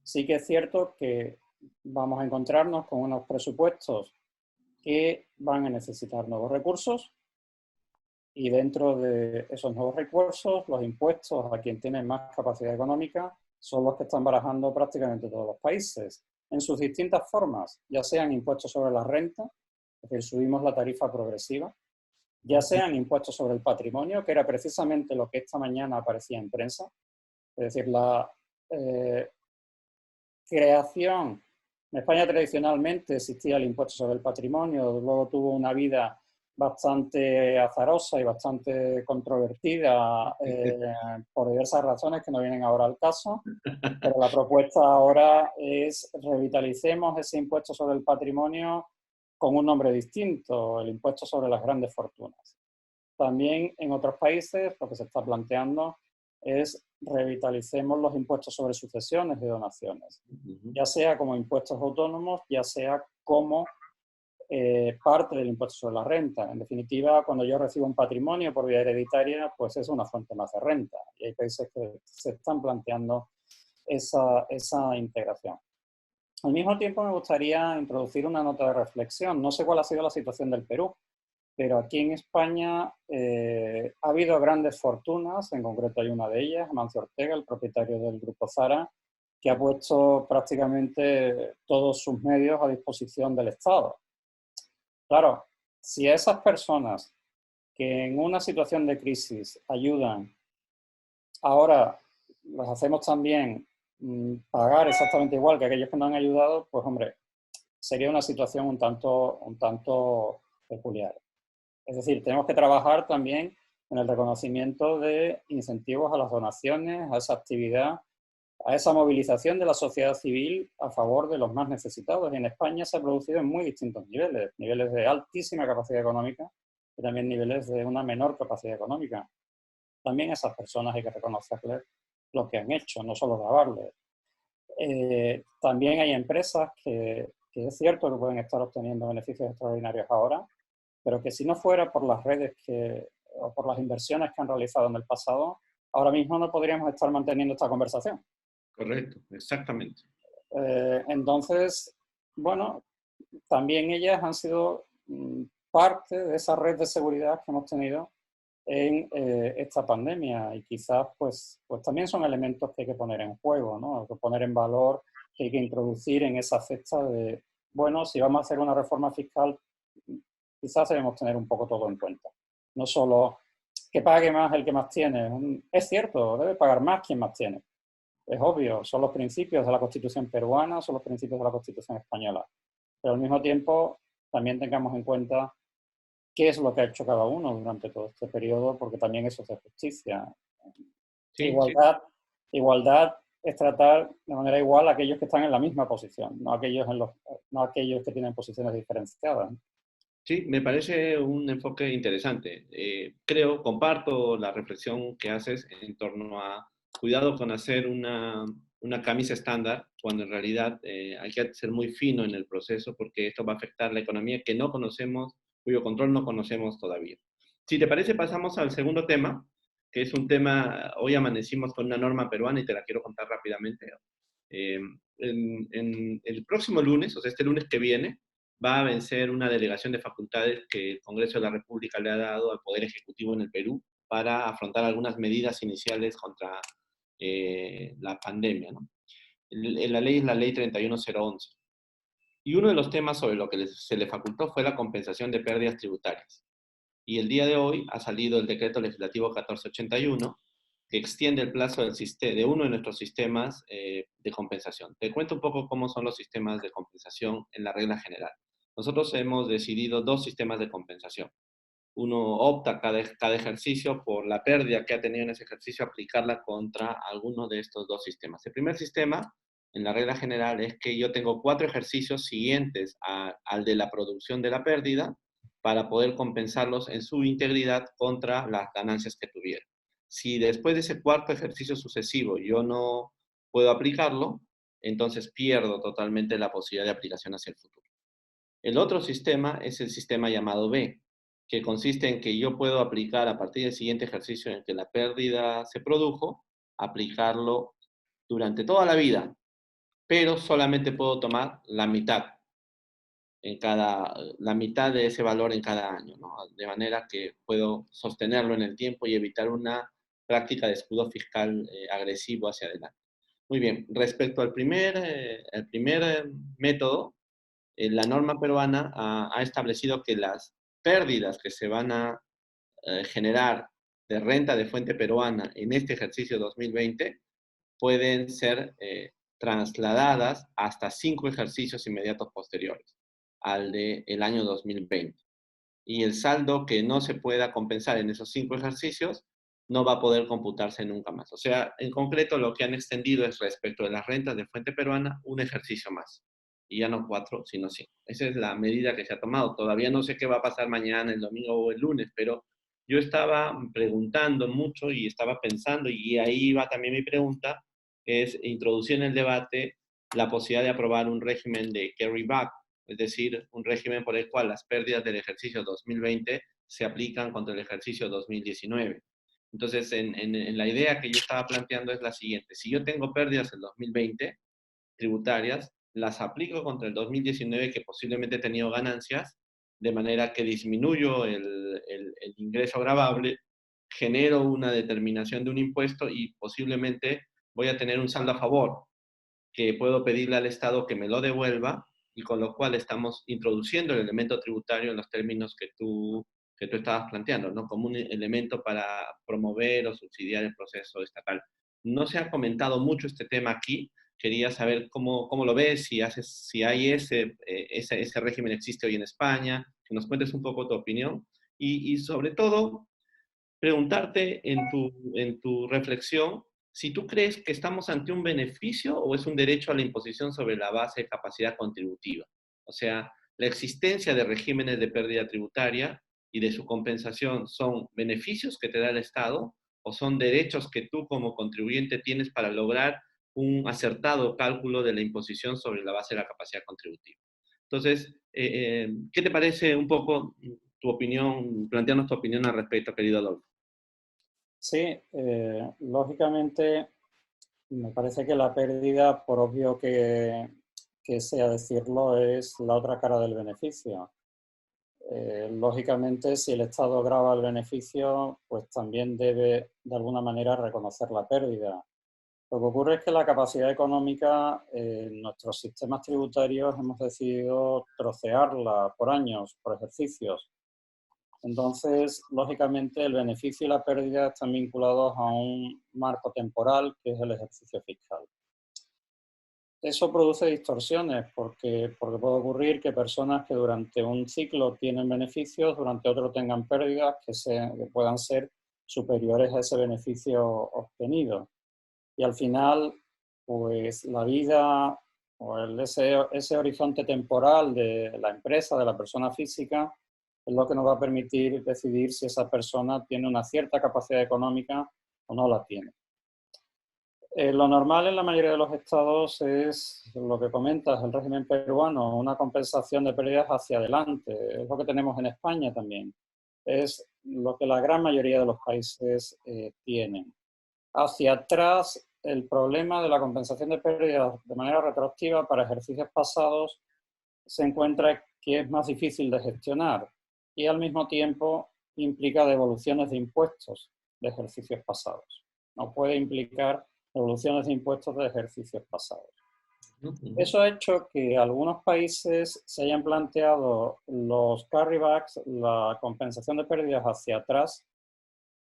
sí que es cierto que vamos a encontrarnos con unos presupuestos que van a necesitar nuevos recursos y dentro de esos nuevos recursos, los impuestos a quien tiene más capacidad económica son los que están barajando prácticamente todos los países en sus distintas formas, ya sean impuestos sobre la renta, es decir, subimos la tarifa progresiva, ya sean impuestos sobre el patrimonio, que era precisamente lo que esta mañana aparecía en prensa, es decir, la creación. En España tradicionalmente existía el impuesto sobre el patrimonio, luego tuvo una vida bastante azarosa y bastante controvertida por diversas razones que no vienen ahora al caso, pero la propuesta ahora es revitalicemos ese impuesto sobre el patrimonio con un nombre distinto, el impuesto sobre las grandes fortunas. También en otros países lo que se está planteando es revitalicemos los impuestos sobre sucesiones y donaciones, ya sea como impuestos autónomos, ya sea como parte del impuesto sobre la renta. En definitiva, cuando yo recibo un patrimonio por vía hereditaria, pues es una fuente más de renta. Y hay países que se están planteando esa integración. Al mismo tiempo, me gustaría introducir una nota de reflexión. No sé cuál ha sido la situación del Perú, pero aquí en España ha habido grandes fortunas, en concreto hay una de ellas, Amancio Ortega, el propietario del Grupo Zara, que ha puesto prácticamente todos sus medios a disposición del Estado. Claro, si a esas personas que en una situación de crisis ayudan, ahora las hacemos también pagar exactamente igual que aquellos que no han ayudado, pues hombre, sería una situación un tanto peculiar. Es decir, tenemos que trabajar también en el reconocimiento de incentivos a las donaciones, a esa actividad, a esa movilización de la sociedad civil a favor de los más necesitados. Y en España se ha producido en muy distintos niveles, niveles de altísima capacidad económica y también niveles de una menor capacidad económica. También a esas personas hay que reconocerles lo que han hecho, no solo grabarles. También hay empresas que es cierto que pueden estar obteniendo beneficios extraordinarios ahora, pero que si no fuera por las redes o por las inversiones que han realizado en el pasado, ahora mismo no podríamos estar manteniendo esta conversación. Correcto, exactamente. Entonces, bueno, también ellas han sido parte de esa red de seguridad que hemos tenido en esta pandemia y quizás pues también son elementos que hay que poner en juego, ¿no? Hay que poner en valor, que hay que introducir en esa fecha de, bueno, si vamos a hacer una reforma fiscal, quizás debemos tener un poco todo en cuenta. No solo que pague más el que más tiene. Es cierto, debe pagar más quien más tiene. Es obvio, son los principios de la Constitución peruana, son los principios de la Constitución española. Pero al mismo tiempo, también tengamos en cuenta qué es lo que ha hecho cada uno durante todo este periodo, porque también eso es de justicia. Sí, igualdad es tratar de manera igual a aquellos que están en la misma posición, no aquellos que tienen posiciones diferenciadas. Sí, me parece un enfoque interesante. Comparto la reflexión que haces en torno a cuidado con hacer una camisa estándar, cuando en realidad hay que ser muy fino en el proceso porque esto va a afectar la economía que no conocemos, cuyo control no conocemos todavía. Si te parece, pasamos al segundo tema, que es un tema, hoy amanecimos con una norma peruana y te la quiero contar rápidamente. En el próximo lunes, o sea, este lunes que viene, va a vencer una delegación de facultades que el Congreso de la República le ha dado al Poder Ejecutivo en el Perú para afrontar algunas medidas iniciales contra la pandemia, ¿no? La ley es la ley 31011. Y uno de los temas sobre lo que se le facultó fue la compensación de pérdidas tributarias. Y el día de hoy ha salido el decreto legislativo 1481, que extiende el plazo de uno de nuestros sistemas de compensación. Te cuento un poco cómo son los sistemas de compensación en la regla general. Nosotros hemos decidido dos sistemas de compensación. Uno opta cada ejercicio por la pérdida que ha tenido en ese ejercicio, aplicarla contra alguno de estos dos sistemas. El primer sistema, en la regla general, es que yo tengo 4 ejercicios siguientes al de la producción de la pérdida para poder compensarlos en su integridad contra las ganancias que tuviera. Si después de ese cuarto ejercicio sucesivo yo no puedo aplicarlo, entonces pierdo totalmente la posibilidad de aplicación hacia el futuro. El otro sistema es el sistema llamado B, que consiste en que yo puedo aplicar a partir del siguiente ejercicio en que la pérdida se produjo, aplicarlo durante toda la vida, pero solamente puedo tomar la mitad de ese valor en cada año, ¿no? De manera que puedo sostenerlo en el tiempo y evitar una práctica de escudo fiscal agresivo hacia adelante. Muy bien, respecto al primer método, la norma peruana ha establecido que las pérdidas que se van a generar de renta de fuente peruana en este ejercicio 2020 pueden ser trasladadas hasta 5 ejercicios inmediatos posteriores al del año 2020. Y el saldo que no se pueda compensar en esos 5 ejercicios no va a poder computarse nunca más. O sea, en concreto lo que han extendido es respecto de las rentas de fuente peruana, un ejercicio más. Y ya no 4, sino 5. Esa es la medida que se ha tomado. Todavía no sé qué va a pasar mañana, el domingo o el lunes, pero yo estaba preguntando mucho y estaba pensando, y ahí va también mi pregunta, es introducir en el debate la posibilidad de aprobar un régimen de carry back, es decir, un régimen por el cual las pérdidas del ejercicio 2020 se aplican contra el ejercicio 2019. Entonces, en la idea que yo estaba planteando es la siguiente. Si yo tengo pérdidas en 2020 tributarias, las aplico contra el 2019 que posiblemente he tenido ganancias, de manera que disminuyo el ingreso gravable, genero una determinación de un impuesto y posiblemente voy a tener un saldo a favor, que puedo pedirle al Estado que me lo devuelva, y con lo cual estamos introduciendo el elemento tributario en los términos que tú estabas planteando, ¿no? Como un elemento para promover o subsidiar el proceso estatal. No se ha comentado mucho este tema aquí. Quería saber cómo lo ves, si hay ese régimen existe hoy en España, que nos cuentes un poco tu opinión y sobre todo preguntarte en tu reflexión si tú crees que estamos ante un beneficio o es un derecho a la imposición sobre la base de capacidad contributiva. O sea, la existencia de regímenes de pérdida tributaria y de su compensación son beneficios que te da el Estado o son derechos que tú como contribuyente tienes para lograr un acertado cálculo de la imposición sobre la base de la capacidad contributiva. Entonces, ¿qué te parece un poco tu opinión, plantearnos tu opinión al respecto, querido Adolfo? Sí, lógicamente me parece que la pérdida, por obvio que sea decirlo, es la otra cara del beneficio. Lógicamente, si el Estado grava el beneficio, pues también debe de alguna manera reconocer la pérdida. Lo que ocurre es que la capacidad económica, en nuestros sistemas tributarios hemos decidido trocearla por años, por ejercicios. Entonces, lógicamente, el beneficio y la pérdida están vinculados a un marco temporal que es el ejercicio fiscal. Eso produce distorsiones porque puede ocurrir que personas que durante un ciclo tienen beneficios, durante otro tengan pérdidas que puedan ser superiores a ese beneficio obtenido. Y al final, pues la vida o ese horizonte temporal de la empresa, de la persona física, es lo que nos va a permitir decidir si esa persona tiene una cierta capacidad económica o no la tiene. Lo normal en la mayoría de los estados es lo que comentas, el régimen peruano, una compensación de pérdidas hacia adelante. Es lo que tenemos en España también. Es lo que la gran mayoría de los países tienen. Hacia atrás, el problema de la compensación de pérdidas de manera retroactiva para ejercicios pasados se encuentra que es más difícil de gestionar y al mismo tiempo implica devoluciones de impuestos de ejercicios pasados. No puede implicar devoluciones de impuestos de ejercicios pasados. Eso ha hecho que algunos países se hayan planteado los carrybacks, la compensación de pérdidas hacia atrás,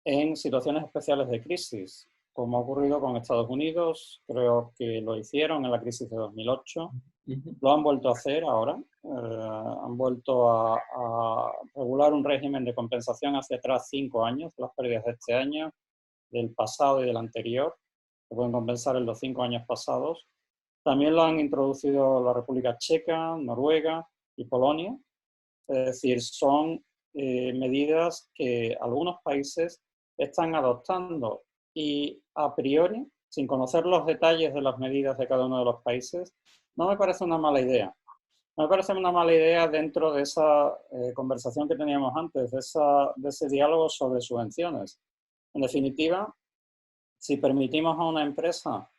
en situaciones especiales de crisis, como ha ocurrido con Estados Unidos. Creo que lo hicieron en la crisis de 2008. Lo han vuelto a hacer ahora. Han vuelto a regular un régimen de compensación hacia atrás 5 años, las pérdidas de este año, del pasado y del anterior. Se pueden compensar en los 5 años pasados. También lo han introducido la República Checa, Noruega y Polonia. Es decir, son medidas que algunos países están adoptando y a priori, sin conocer los detalles de las medidas de cada uno de los países, no me parece una mala idea. No me parece una mala idea dentro de esa conversación que teníamos antes, de ese diálogo sobre subvenciones. En definitiva, si permitimos a una empresa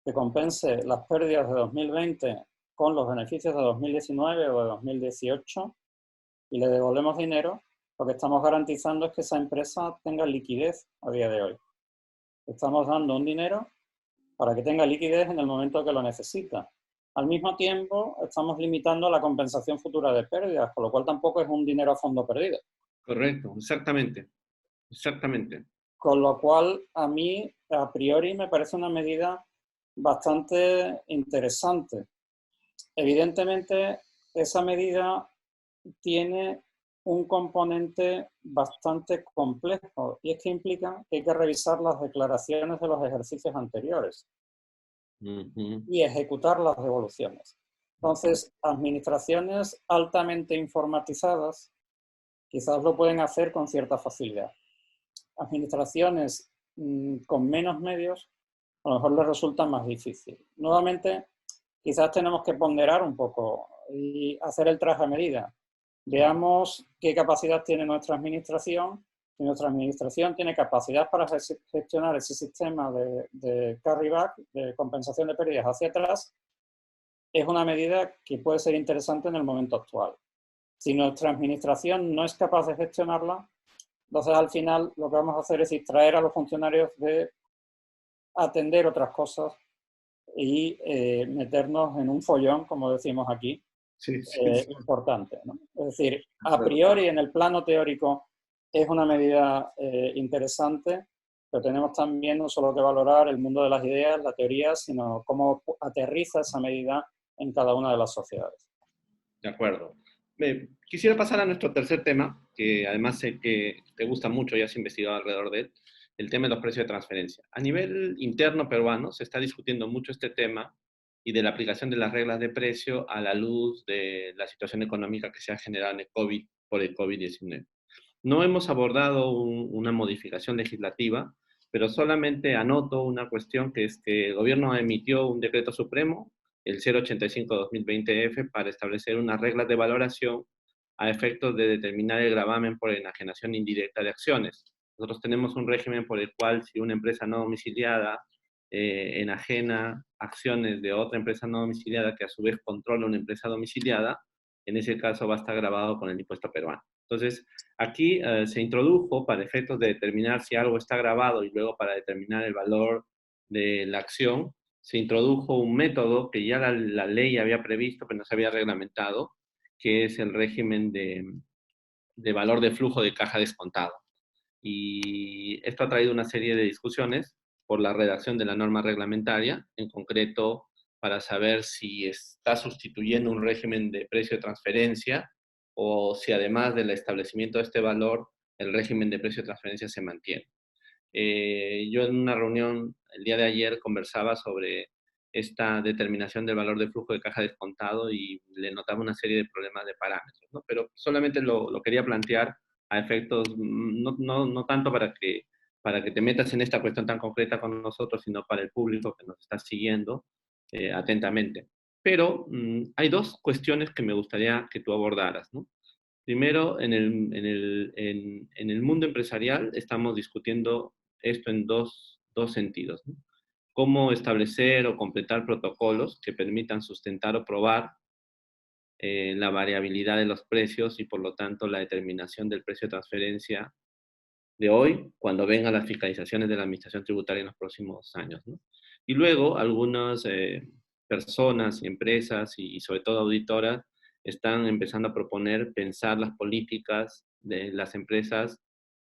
que compense las pérdidas de 2020 con los beneficios de 2019 o de 2018 y le devolvemos dinero, lo que estamos garantizando es que esa empresa tenga liquidez a día de hoy. Estamos dando un dinero para que tenga liquidez en el momento que lo necesita. Al mismo tiempo, estamos limitando la compensación futura de pérdidas, con lo cual tampoco es un dinero a fondo perdido. Correcto, exactamente. Exactamente. Con lo cual, a mí, a priori, me parece una medida bastante interesante. Evidentemente, esa medida tiene un componente bastante complejo y es que implica que hay que revisar las declaraciones de los ejercicios anteriores y ejecutar las devoluciones. Entonces, administraciones altamente informatizadas quizás lo pueden hacer con cierta facilidad. Administraciones con menos medios a lo mejor les resulta más difícil. Nuevamente, quizás tenemos que ponderar un poco y hacer el traje a medida. Veamos qué capacidad tiene nuestra administración. Si nuestra administración tiene capacidad para gestionar ese sistema de carryback, de compensación de pérdidas hacia atrás, es una medida que puede ser interesante en el momento actual. Si nuestra administración no es capaz de gestionarla, entonces al final lo que vamos a hacer es distraer a los funcionarios de atender otras cosas y meternos en un follón, como decimos aquí, Sí, sí. importante, ¿no? Es decir, a priori en el plano teórico es una medida interesante, pero tenemos también no solo que valorar el mundo de las ideas, la teoría, sino cómo aterriza esa medida en cada una de las sociedades. De acuerdo. Quisiera pasar a nuestro tercer tema, que además sé que te gusta mucho y has investigado alrededor de él, el tema de los precios de transferencia. A nivel interno peruano se está discutiendo mucho este tema y de la aplicación de las reglas de precio a la luz de la situación económica que se ha generado en el COVID, por el COVID-19. No hemos abordado una modificación legislativa, pero solamente anoto una cuestión, que es que el gobierno emitió un decreto supremo, el 085-2020F, para establecer unas reglas de valoración a efectos de determinar el gravamen por enajenación indirecta de acciones. Nosotros tenemos un régimen por el cual si una empresa no domiciliada enajena acciones de otra empresa no domiciliada que a su vez controla una empresa domiciliada, en ese caso va a estar gravado con el impuesto peruano. Entonces, aquí se introdujo para efectos de determinar si algo está grabado y luego para determinar el valor de la acción, se introdujo un método que ya la ley había previsto, pero no se había reglamentado, que es el régimen de valor de flujo de caja descontado. Y esto ha traído una serie de discusiones por la redacción de la norma reglamentaria, en concreto para saber si está sustituyendo un régimen de precio de transferencia o si además del establecimiento de este valor, el régimen de precio de transferencia se mantiene. Yo en una reunión el día de ayer conversaba sobre esta determinación del valor de flujo de caja descontado y le notaba una serie de problemas de parámetros, ¿no? Pero solamente lo quería plantear a efectos, no tanto para que te metas en esta cuestión tan concreta con nosotros, sino para el público que nos está siguiendo atentamente. Pero hay dos cuestiones que me gustaría que tú abordaras, ¿no? Primero, en el mundo empresarial estamos discutiendo esto en dos sentidos, ¿no? Cómo establecer o completar protocolos que permitan sustentar o probar la variabilidad de los precios y por lo tanto la determinación del precio de transferencia de hoy cuando vengan las fiscalizaciones de la Administración Tributaria en los próximos años, ¿no? Y luego algunas personas y empresas y sobre todo auditoras están empezando a proponer pensar las políticas de las empresas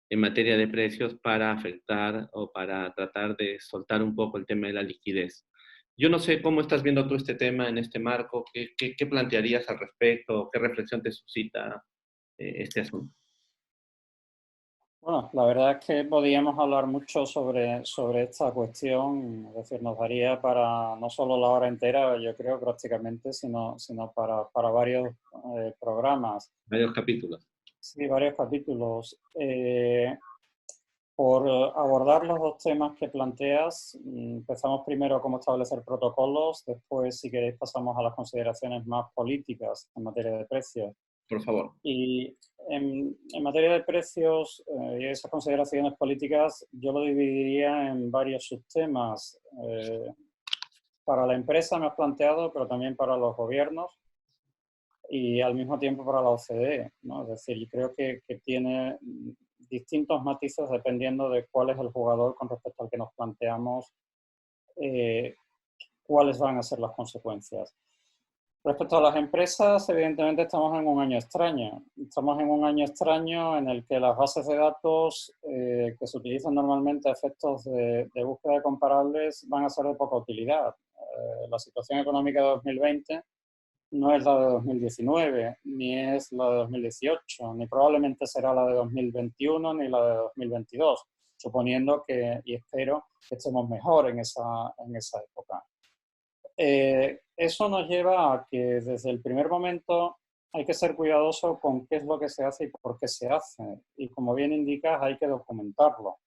en materia de precios para afectar o para tratar de soltar un poco el tema de la liquidez. Yo no sé cómo estás viendo tú este tema en este marco, qué plantearías al respecto, qué reflexión te suscita este asunto. Bueno, la verdad es que podríamos hablar mucho sobre esta cuestión, es decir, nos daría para no solo la hora entera, yo creo prácticamente, sino para varios programas. Varios capítulos. Sí, varios capítulos. Por abordar los dos temas que planteas, empezamos primero cómo establecer protocolos, después, si queréis, pasamos a las consideraciones más políticas en materia de precios. Por favor. Y en materia de precios y esas consideraciones políticas, yo lo dividiría en varios subtemas. Para la empresa me has planteado, pero también para los gobiernos y al mismo tiempo para la OCDE, ¿no? Es decir, yo creo que tiene distintos matices dependiendo de cuál es el jugador con respecto al que nos planteamos cuáles van a ser las consecuencias. Respecto a las empresas, evidentemente estamos en un año extraño. Estamos en un año extraño en el que las bases de datos que se utilizan normalmente a efectos de búsqueda de comparables van a ser de poca utilidad. La situación económica de 2020 no es la de 2019, ni es la de 2018, ni probablemente será la de 2021, ni la de 2022, suponiendo que, y espero, que estemos mejor en esa época. Eso nos lleva a que desde el primer momento hay que ser cuidadoso con qué es lo que se hace y por qué se hace. Y como bien indicas, hay que documentarlo.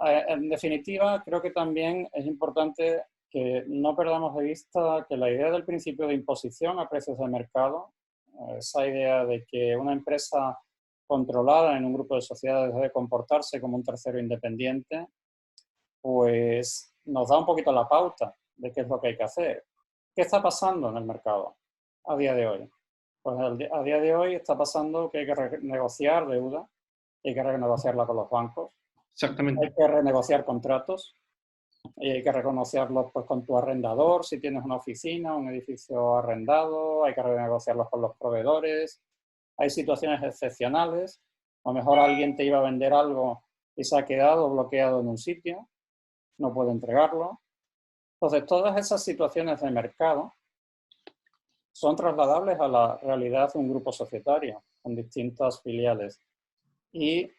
En definitiva, creo que también es importante que no perdamos de vista que la idea del principio de imposición a precios de mercado, esa idea de que una empresa controlada en un grupo de sociedades debe comportarse como un tercero independiente, pues nos da un poquito la pauta de qué es lo que hay que hacer. ¿Qué está pasando en el mercado a día de hoy? Pues a día de hoy está pasando que hay que renegociar deuda, hay que renegociarla con los bancos, Exactamente. hay que renegociar contratos, y hay que renegociarlos pues, con tu arrendador, si tienes una oficina, un edificio arrendado, hay que renegociarlos con los proveedores. Hay situaciones excepcionales, a lo mejor alguien te iba a vender algo y se ha quedado bloqueado en un sitio, no puede entregarlo. Entonces, todas esas situaciones de mercado son trasladables a la realidad de un grupo societario con distintas filiales. Y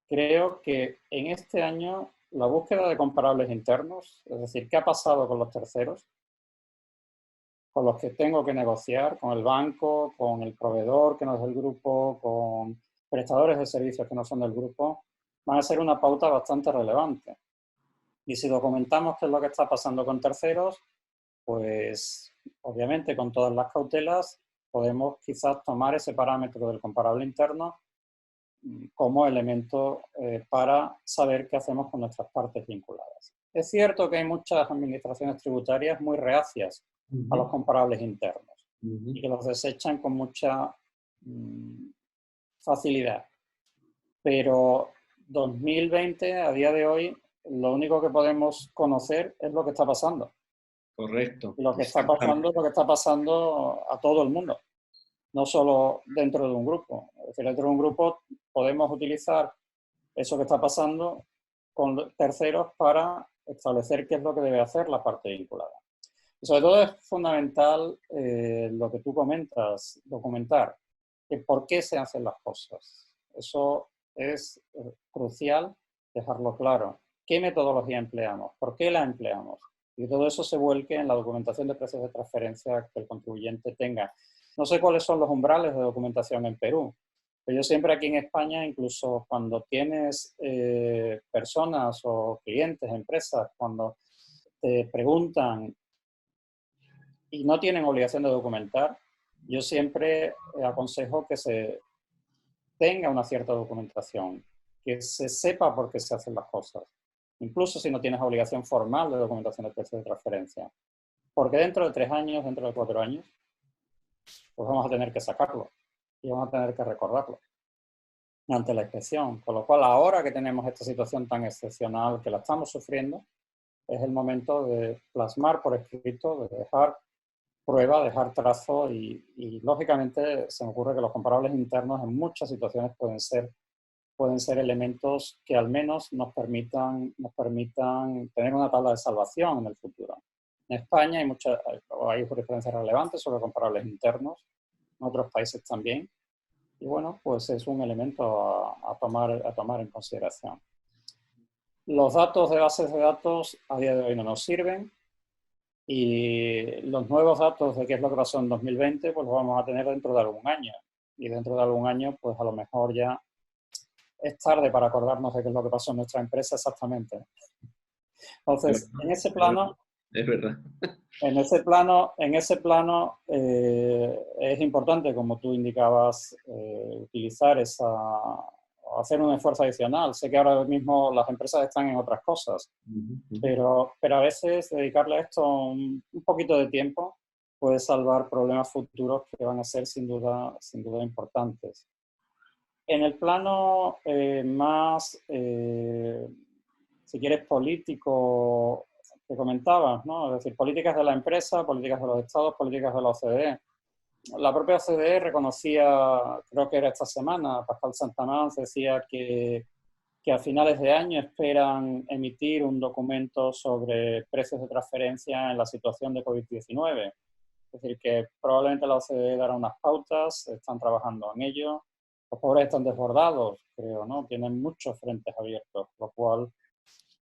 creo que en este año la búsqueda de comparables internos, es decir, qué ha pasado con los terceros, con los que tengo que negociar, con el banco, con el proveedor que no es del grupo, con prestadores de servicios que no son del grupo, van a ser una pauta bastante relevante. Y si documentamos qué es lo que está pasando con terceros, pues obviamente con todas las cautelas podemos quizás tomar ese parámetro del comparable interno como elemento para saber qué hacemos con nuestras partes vinculadas. Es cierto que hay muchas administraciones tributarias muy reacias a los comparables internos y que los desechan con mucha facilidad. Pero 2020, a día de hoy, lo único que podemos conocer es lo que está pasando. Correcto. Y lo que está pasando es lo que está pasando a todo el mundo, no solo dentro de un grupo. Es decir, dentro de un grupo podemos utilizar eso que está pasando con terceros para establecer qué es lo que debe hacer la parte vinculada. Y sobre todo es fundamental lo que tú comentas, documentar, que por qué se hacen las cosas. Eso es crucial dejarlo claro. ¿Qué metodología empleamos? ¿Por qué la empleamos? Y todo eso se vuelque en la documentación de precios de transferencia que el contribuyente tenga. No sé cuáles son los umbrales de documentación en Perú, pero yo siempre aquí en España, incluso cuando tienes personas o clientes, empresas, cuando te preguntan y no tienen obligación de documentar, yo siempre aconsejo que se tenga una cierta documentación, que se sepa por qué se hacen las cosas, incluso si no tienes obligación formal de documentación de precios de transferencia. Porque dentro de 3 años, dentro de 4 años, pues vamos a tener que sacarlo y vamos a tener que recordarlo ante la inspección. Con lo cual, ahora que tenemos esta situación tan excepcional que la estamos sufriendo, es el momento de plasmar por escrito, de dejar prueba, dejar trazo y lógicamente se me ocurre que los comparables internos en muchas situaciones pueden ser elementos que al menos nos permitan tener una tabla de salvación en el futuro. En España hay jurisprudencia relevante sobre comparables internos, en otros países también, y bueno, pues es un elemento a tomar en consideración. Los datos de bases de datos a día de hoy no nos sirven, y los nuevos datos de qué es lo que pasó en 2020, pues los vamos a tener dentro de algún año. Y dentro de algún año, pues a lo mejor ya es tarde para acordarnos de qué es lo que pasó en nuestra empresa exactamente. Entonces, en ese plano, es verdad. En ese plano es importante, como tú indicabas, hacer un esfuerzo adicional. Sé que ahora mismo las empresas están en otras cosas, pero a veces dedicarle a esto un poquito de tiempo puede salvar problemas futuros que van a ser sin duda importantes. En el plano más, si quieres, político, que comentabas, ¿no? Es decir, políticas de la empresa, políticas de los estados, políticas de la OCDE. La propia OCDE reconocía, creo que era esta semana, Pascal Santamaría decía que a finales de año esperan emitir un documento sobre precios de transferencia en la situación de COVID-19. Es decir, que probablemente la OCDE dará unas pautas, están trabajando en ello. Los pobres están desbordados, creo, ¿no? Tienen muchos frentes abiertos, lo cual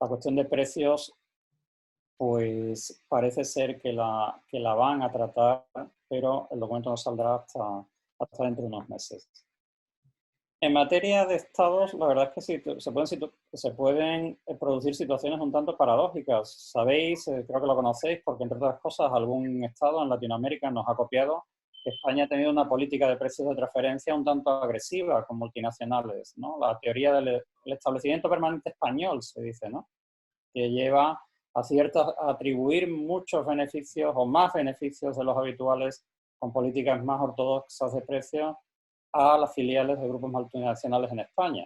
la cuestión de precios pues parece ser que la van a tratar, pero el documento no saldrá hasta dentro de unos meses. En materia de estados, la verdad es que sí, se pueden producir situaciones un tanto paradójicas. Sabéis, creo que lo conocéis, porque entre otras cosas algún estado en Latinoamérica nos ha copiado, que España ha tenido una política de precios de transferencia un tanto agresiva con multinacionales, ¿no? La teoría del establecimiento permanente español, se dice, ¿no? Que lleva a atribuir muchos beneficios o más beneficios de los habituales con políticas más ortodoxas de precios a las filiales de grupos multinacionales en España.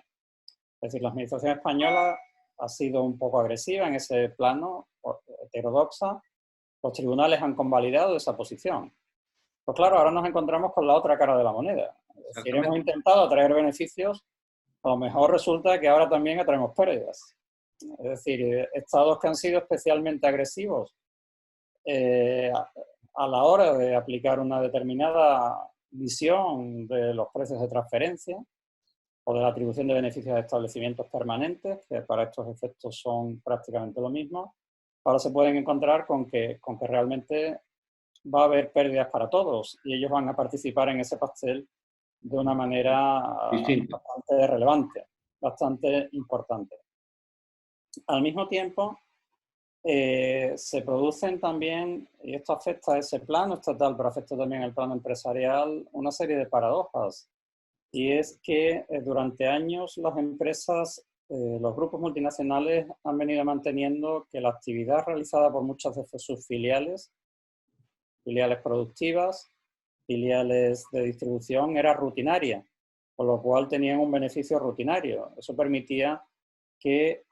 Es decir, la administración española ha sido un poco agresiva en ese plano, heterodoxa. Los tribunales han convalidado esa posición. Pues claro, ahora nos encontramos con la otra cara de la moneda. Es decir, hemos intentado atraer beneficios, a lo mejor resulta que ahora también atraemos pérdidas. Es decir, estados que han sido especialmente agresivos a la hora de aplicar una determinada visión de los precios de transferencia o de la atribución de beneficios a establecimientos permanentes, que para estos efectos son prácticamente lo mismo, ahora se pueden encontrar con que realmente va a haber pérdidas para todos y ellos van a participar en ese pastel de una manera bastante relevante, bastante importante. Al mismo tiempo, se producen también, y esto afecta a ese plano estatal, pero afecta también al plano empresarial, una serie de paradojas. Y es que durante años las empresas, los grupos multinacionales han venido manteniendo que la actividad realizada por muchas de sus filiales productivas, filiales de distribución, era rutinaria, con lo cual tenían un beneficio rutinario. Eso permitía que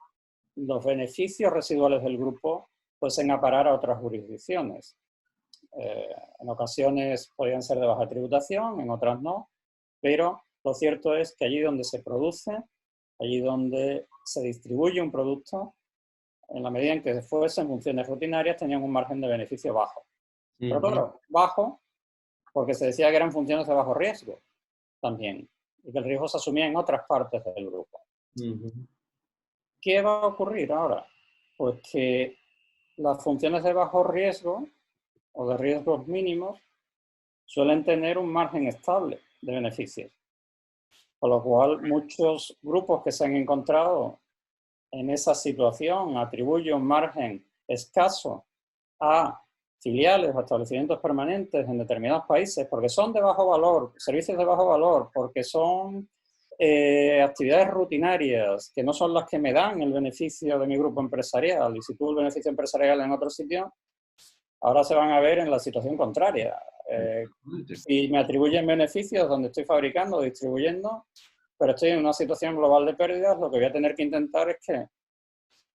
los beneficios residuales del grupo fuesen a parar a otras jurisdicciones. En ocasiones podían ser de baja tributación, en otras no, pero lo cierto es que allí donde se produce, allí donde se distribuye un producto, en la medida en que fuesen funciones rutinarias, tenían un margen de beneficio bajo. Pero claro, bajo porque se decía que eran funciones de bajo riesgo también, y que el riesgo se asumía en otras partes del grupo. ¿Qué va a ocurrir ahora? Pues que las funciones de bajo riesgo o de riesgos mínimos suelen tener un margen estable de beneficios. Con lo cual, muchos grupos que se han encontrado en esa situación atribuyen un margen escaso a filiales o establecimientos permanentes en determinados países porque son de bajo valor, servicios de bajo valor, porque son actividades rutinarias que no son las que me dan el beneficio de mi grupo empresarial. Y si tuvo el beneficio empresarial en otro sitio, ahora se van a ver en la situación contraria. Si me atribuyen beneficios donde estoy fabricando o distribuyendo, pero estoy en una situación global de pérdidas, lo que voy a tener que intentar es que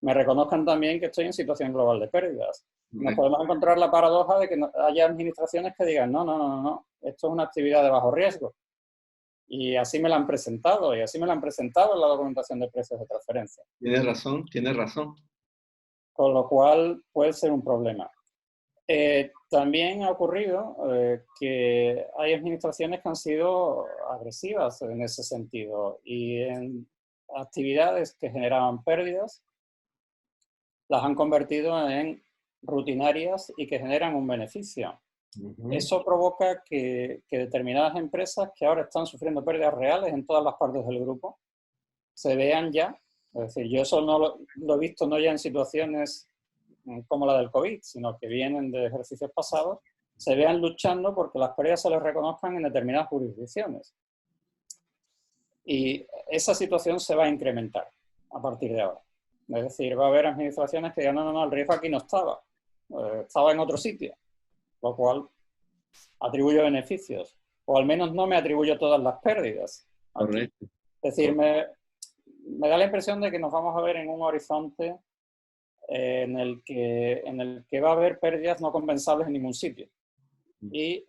me reconozcan también que estoy en situación global de pérdidas. Nos podemos encontrar la paradoja de que haya administraciones que digan, no, esto es una actividad de bajo riesgo. Y así me la han presentado, en la documentación de precios de transferencia. Tienes razón. Con lo cual puede ser un problema. También ha ocurrido que hay administraciones que han sido agresivas en ese sentido y en actividades que generaban pérdidas las han convertido en rutinarias y que generan un beneficio. Eso provoca que determinadas empresas que ahora están sufriendo pérdidas reales en todas las partes del grupo se vean ya, es decir, yo eso no lo he visto no ya en situaciones como la del COVID, sino que vienen de ejercicios pasados, se vean luchando porque las pérdidas se les reconozcan en determinadas jurisdicciones. Y esa situación se va a incrementar a partir de ahora. Es decir, va a haber administraciones que digan, no, el riesgo aquí no estaba, estaba en otro sitio, lo cual atribuyo beneficios, o al menos no me atribuyo todas las pérdidas. Correcto. Es decir, me da la impresión de que nos vamos a ver en un horizonte en el que va a haber pérdidas no compensables en ningún sitio. Y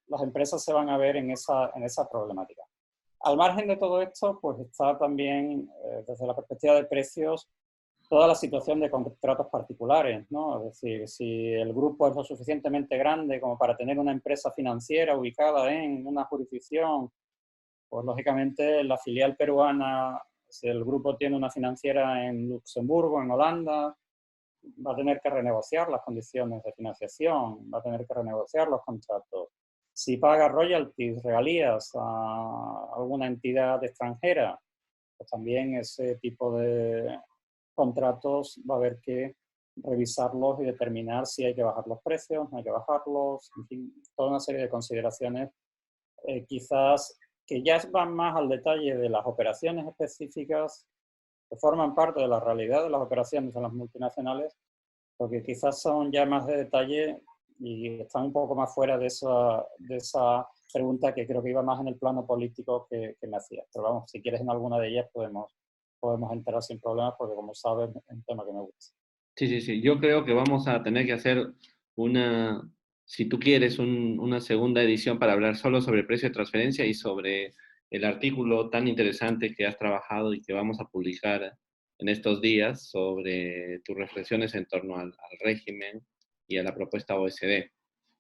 las empresas se van a ver en esa problemática. Al margen de todo esto, pues está también, desde la perspectiva de precios, toda la situación de contratos particulares, ¿no? Es decir, si el grupo es lo suficientemente grande como para tener una empresa financiera ubicada en una jurisdicción, pues lógicamente la filial peruana, si el grupo tiene una financiera en Luxemburgo, en Holanda, va a tener que renegociar las condiciones de financiación, va a tener que renegociar los contratos. Si paga royalties, regalías a alguna entidad extranjera, pues también ese tipo de contratos va a haber que revisarlos y determinar si hay que bajar los precios, no hay que bajarlos, en fin, toda una serie de consideraciones quizás que ya van más al detalle de las operaciones específicas que forman parte de la realidad de las operaciones de las multinacionales, porque quizás son ya más de detalle y están un poco más fuera de esa pregunta que creo que iba más en el plano político que me hacías. Pero vamos, si quieres en alguna de ellas podemos entrar sin problemas, porque como sabes es un tema que me gusta. Sí, sí, sí. Yo creo que vamos a tener que hacer una, si tú quieres, una segunda edición para hablar solo sobre precio de transferencia y sobre el artículo tan interesante que has trabajado y que vamos a publicar en estos días sobre tus reflexiones en torno al régimen y a la propuesta OSD.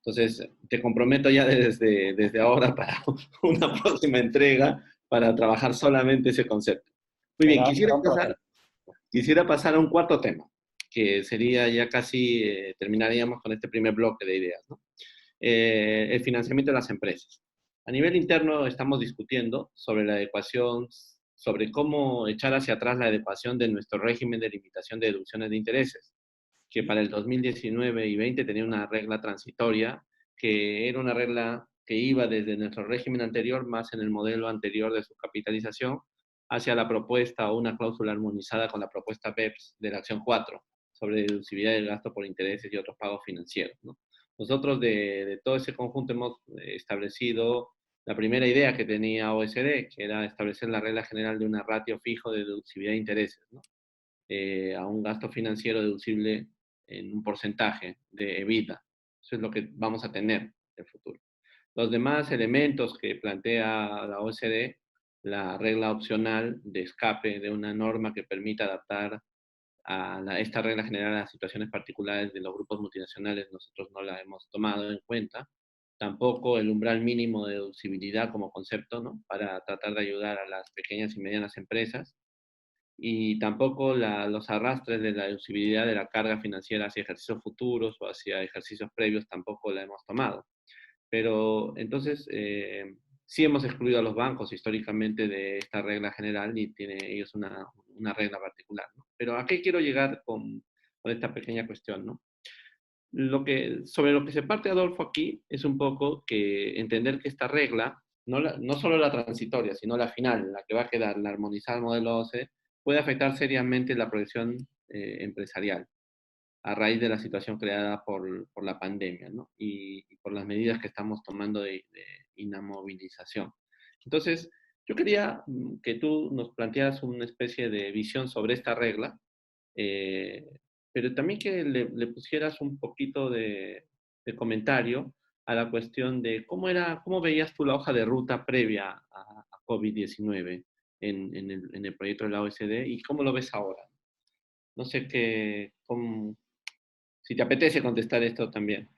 Entonces, te comprometo ya desde ahora para una próxima entrega para trabajar solamente ese concepto. Muy bien, Será un placer. quisiera pasar a un cuarto tema, que sería ya casi, terminaríamos con este primer bloque de ideas, ¿no? El financiamiento de las empresas. A nivel interno estamos discutiendo sobre la adecuación, sobre cómo echar hacia atrás la adecuación de nuestro régimen de limitación de deducciones de intereses, que para el 2019 y 20 tenía una regla transitoria, que era una regla que iba desde nuestro régimen anterior, más en el modelo anterior de su capitalización, hacia la propuesta o una cláusula armonizada con la propuesta BEPS de la acción 4, sobre deducibilidad del gasto por intereses y otros pagos financieros, ¿no? Nosotros de todo ese conjunto hemos establecido la primera idea que tenía OSD, que era establecer la regla general de una ratio fijo de deducibilidad de intereses, ¿no? A un gasto financiero deducible en un porcentaje de EBITDA. Eso es lo que vamos a tener en el futuro. Los demás elementos que plantea la OCDE, la regla opcional de escape de una norma que permita adaptar esta regla general a las situaciones particulares de los grupos multinacionales, nosotros no la hemos tomado en cuenta. Tampoco el umbral mínimo de deducibilidad como concepto, ¿no? Para tratar de ayudar a las pequeñas y medianas empresas. Y tampoco los arrastres de la deducibilidad de la carga financiera hacia ejercicios futuros o hacia ejercicios previos tampoco la hemos tomado. Pero entonces, sí hemos excluido a los bancos históricamente de esta regla general y tienen ellos una regla particular, ¿no? Pero ¿a qué quiero llegar con esta pequeña cuestión, ¿no? Sobre lo que se parte, Adolfo, aquí es un poco que entender que esta regla, no solo la transitoria, sino la final, la que va a quedar, la armonizada al modelo OCE, puede afectar seriamente la proyección empresarial a raíz de la situación creada por la pandemia, ¿no? Y por las medidas que estamos tomando de inamovilización. Entonces, yo quería que tú nos plantearas una especie de visión sobre esta regla, eh, pero también que le pusieras un poquito de comentario a la cuestión de cómo veías tú la hoja de ruta previa a COVID-19 en el proyecto de la OECD y cómo lo ves ahora. No sé si te apetece contestar esto también.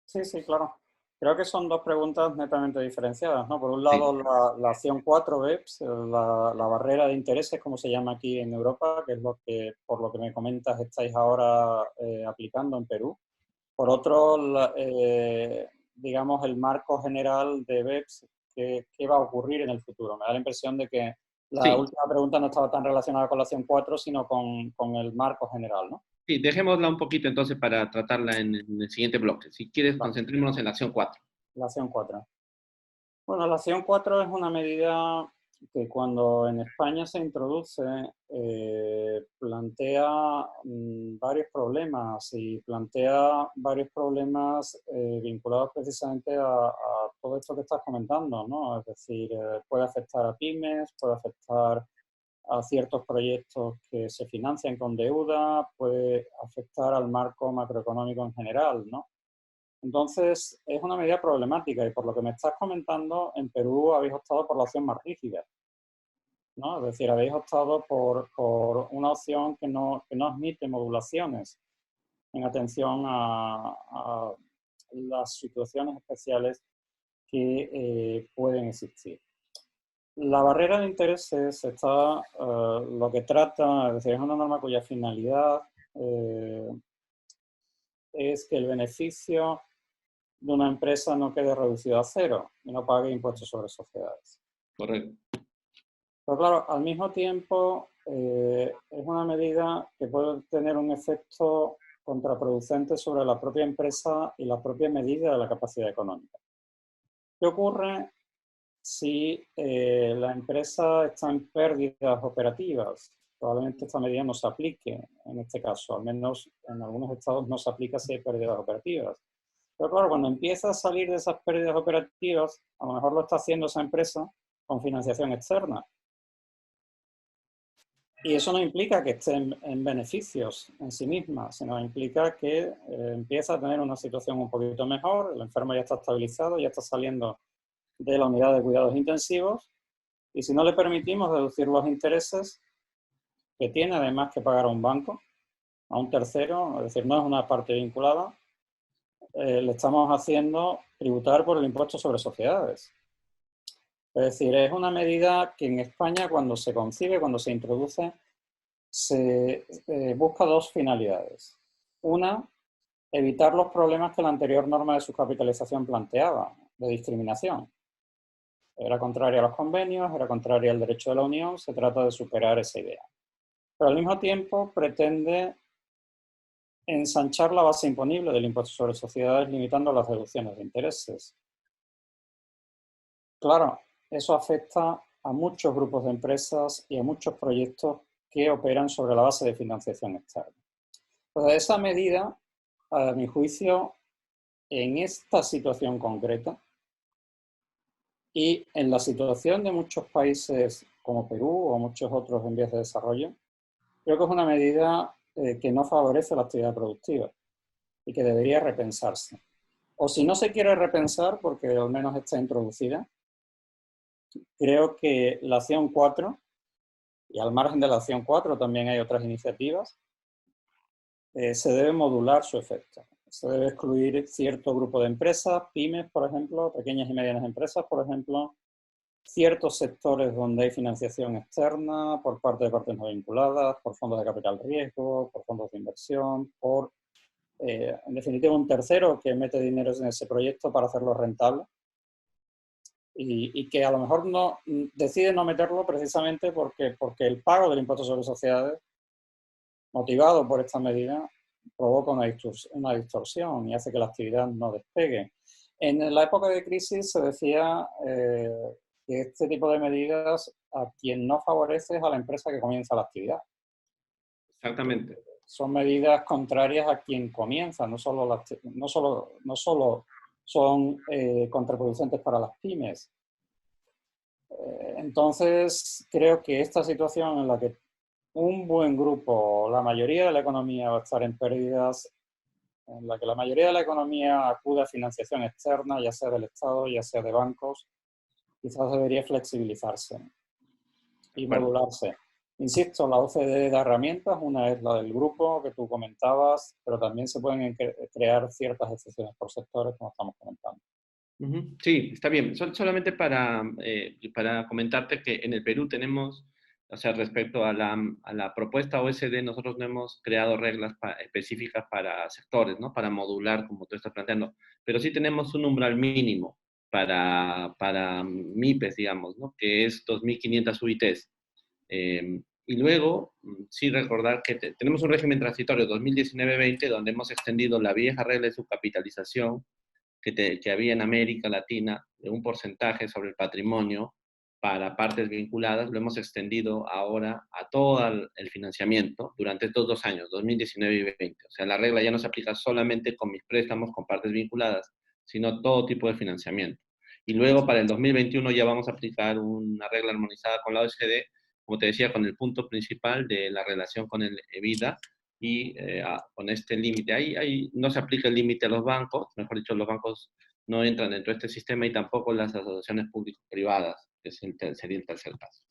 Sí, sí, claro. Creo que son dos preguntas netamente diferenciadas, ¿no? Por un Sí, lado, la acción 4 BEPS, la barrera de intereses, como se llama aquí en Europa, que es por lo que me comentas, estáis ahora aplicando en Perú. Por otro, digamos, el marco general de BEPS, ¿qué va a ocurrir en el futuro? Me da la impresión de que la sí, última pregunta no estaba tan relacionada con la acción 4, sino con el marco general, ¿no? sí, dejémosla un poquito entonces para tratarla en el siguiente bloque. Si quieres, Vale, concentrémonos en la acción 4. la acción 4. Bueno, la acción 4 es una medida que cuando en España se introduce plantea varios problemas y plantea varios problemas vinculados precisamente a todo esto que estás comentando, ¿no? Es decir, puede afectar a pymes, puede afectar a ciertos proyectos que se financian con deuda, puede afectar al marco macroeconómico en general, ¿no? Entonces, es una medida problemática y por lo que me estás comentando, en Perú habéis optado por la opción más rígida, ¿no? Es decir, habéis optado por una opción que no admite modulaciones en atención a las situaciones especiales que pueden existir. La barrera de intereses está, lo que trata, es decir, es una norma cuya finalidad es que el beneficio de una empresa no quede reducido a cero y no pague impuestos sobre sociedades. Correcto. Pero claro, al mismo tiempo es una medida que puede tener un efecto contraproducente sobre la propia empresa y la propia medida de la capacidad económica. ¿Qué ocurre si la empresa está en pérdidas operativas? Probablemente esta medida no se aplique en este caso, al menos en algunos estados no se aplica si hay pérdidas operativas. Pero claro, cuando empieza a salir de esas pérdidas operativas, a lo mejor lo está haciendo esa empresa con financiación externa. Y eso no implica que esté en beneficios en sí misma, sino implica que empieza a tener una situación un poquito mejor, el enfermo ya está estabilizado, ya está saliendo de la unidad de cuidados intensivos, y si no le permitimos deducir los intereses que tiene además que pagar a un banco, a un tercero, es decir, no es una parte vinculada, le estamos haciendo tributar por el impuesto sobre sociedades. Es decir, es una medida que en España cuando se concibe, cuando se introduce, se busca dos finalidades. Una, evitar los problemas que la anterior norma de subcapitalización planteaba, de discriminación. Era contraria a los convenios, era contraria al derecho de la Unión, se trata de superar esa idea. Pero al mismo tiempo pretende ensanchar la base imponible del impuesto sobre sociedades limitando las deducciones de intereses. Claro, eso afecta a muchos grupos de empresas y a muchos proyectos que operan sobre la base de financiación externa. Pues esa medida, a mi juicio, en esta situación concreta y en la situación de muchos países como Perú o muchos otros en vías de desarrollo, creo que es una medida que no favorece la actividad productiva y que debería repensarse. O si no se quiere repensar, porque al menos está introducida, creo que la acción 4, y al margen de la acción 4 también hay otras iniciativas, se debe modular su efecto. Se debe excluir cierto grupo de empresas, pymes, por ejemplo, pequeñas y medianas empresas, por ejemplo, ciertos sectores donde hay financiación externa por parte de partes no vinculadas, por fondos de capital riesgo, por fondos de inversión, por, en definitiva, un tercero que mete dinero en ese proyecto para hacerlo rentable y que a lo mejor no decide no meterlo precisamente porque el pago del impuesto sobre sociedades, motivado por esta medida, provoca una distorsión y hace que la actividad no despegue. En la época de crisis se decía que este tipo de medidas a quien no favorece es a la empresa que comienza la actividad. Exactamente. Son medidas contrarias a quien comienza, no solo son contraproducentes para las pymes. Entonces, creo que esta situación en la que un buen grupo, la mayoría de la economía va a estar en pérdidas, en la que la mayoría de la economía acude a financiación externa, ya sea del Estado, ya sea de bancos, quizás debería flexibilizarse y modularse. Insisto, la OCDE da herramientas, una es la del grupo que tú comentabas, pero también se pueden crear ciertas excepciones por sectores, como estamos comentando. Sí, está bien. Solamente para comentarte que en el Perú tenemos, o sea, respecto a la propuesta OECD, nosotros no hemos creado reglas específicas para sectores, ¿no? Para modular, como tú estás planteando. Pero sí tenemos un umbral mínimo para MIPES, digamos, ¿no? Que es 2.500 UITs. Y luego, sí recordar que tenemos un régimen transitorio 2019-20, donde hemos extendido la vieja regla de subcapitalización que había en América Latina, de un porcentaje sobre el patrimonio para partes vinculadas, lo hemos extendido ahora a todo el financiamiento durante estos 2 años, 2019 y 2020. O sea, la regla ya no se aplica solamente con mis préstamos con partes vinculadas, sino todo tipo de financiamiento. Y luego para el 2021 ya vamos a aplicar una regla armonizada con la OECD, como te decía, con el punto principal de la relación con el EBITDA, y con este límite. Ahí no se aplica el límite a los bancos, mejor dicho, los bancos no entran dentro de este sistema y tampoco las asociaciones público-privadas, que sería el tercer caso.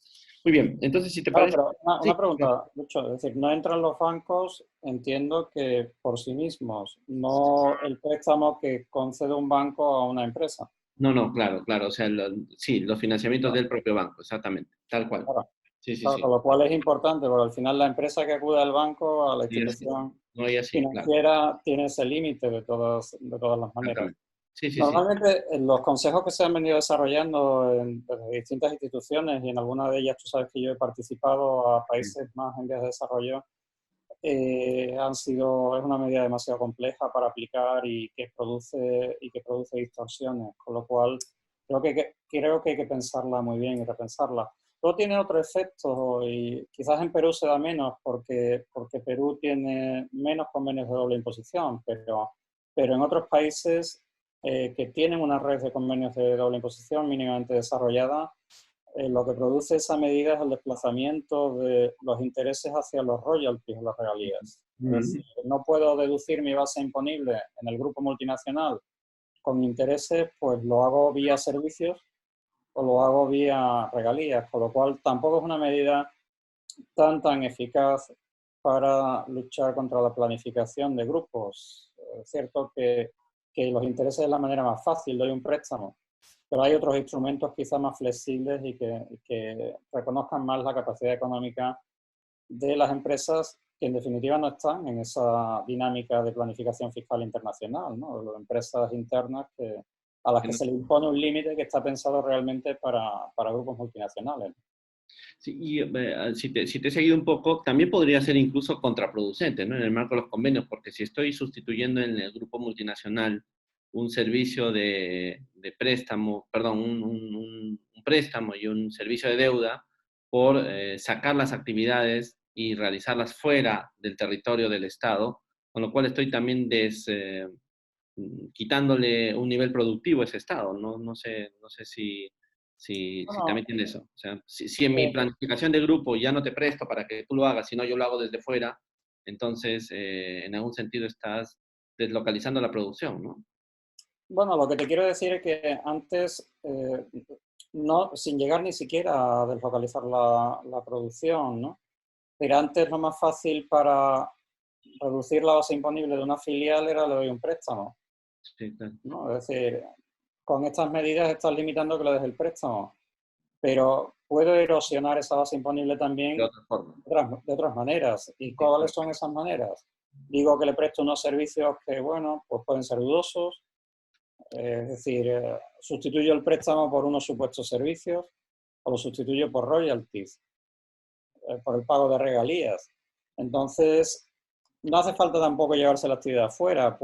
Muy bien, entonces si te parece... Pero una sí, pregunta, Lucho, es decir, no entran los bancos, entiendo que por sí mismos, no el préstamo que concede un banco a una empresa. No, claro, o sea, sí, los financiamientos del propio banco, exactamente, tal cual. Claro. Sí. Con lo cual es importante, porque al final la empresa que acude al banco, a la institución No, y así, financiera, tiene ese límite de todas las maneras. Sí, sí, sí. Normalmente los consejos que se han venido desarrollando desde distintas instituciones, y en alguna de ellas tú sabes que yo he participado a países más en vías de desarrollo, es una medida demasiado compleja para aplicar y que produce distorsiones, con lo cual creo que hay que pensarla muy bien y repensarla. Luego tiene otro efecto, y quizás en Perú se da menos porque Perú tiene menos convenios de doble imposición, pero en otros países que tienen una red de convenios de doble imposición mínimamente desarrollada, lo que produce esa medida es el desplazamiento de los intereses hacia los royalties o las regalías. Es decir, no puedo deducir mi base imponible en el grupo multinacional con intereses, pues lo hago vía servicios o lo hago vía regalías, con lo cual tampoco es una medida tan eficaz para luchar contra la planificación de grupos. Es cierto que los intereses es la manera más fácil, doy un préstamo, pero hay otros instrumentos quizás más flexibles y que reconozcan más la capacidad económica de las empresas que en definitiva no están en esa dinámica de planificación fiscal internacional, ¿no? Las empresas internas a las que se le impone un límite que está pensado realmente para grupos multinacionales. Sí, y si te he seguido un poco, también podría ser incluso contraproducente, ¿no? En el marco de los convenios, porque si estoy sustituyendo en el grupo multinacional un servicio de préstamo, perdón, un préstamo y un servicio de deuda por sacar las actividades y realizarlas fuera del territorio del Estado, con lo cual estoy también quitándole un nivel productivo a ese Estado. No sé si Bueno, también tiene eso. O sea, si en mi planificación de grupo ya no te presto para que tú lo hagas, sino yo lo hago desde fuera, entonces en algún sentido estás deslocalizando la producción, ¿no? bueno, lo que te quiero decir es que antes, no, sin llegar ni siquiera a deslocalizar la producción, ¿no? Pero antes lo más fácil para reducir la base imponible de una filial era le doy un préstamo, Sí, claro. ¿no? Es decir, con estas medidas estás limitando que le des el préstamo, pero puedo erosionar esa base imponible De también otra forma. de otras maneras. ¿Y Sí, cuáles son esas maneras? Digo que le presto unos servicios que, bueno, pues pueden ser dudosos, es decir, sustituyo el préstamo por unos supuestos servicios o lo sustituyo por royalties, por el pago de regalías. Entonces, no hace falta tampoco llevarse la actividad afuera.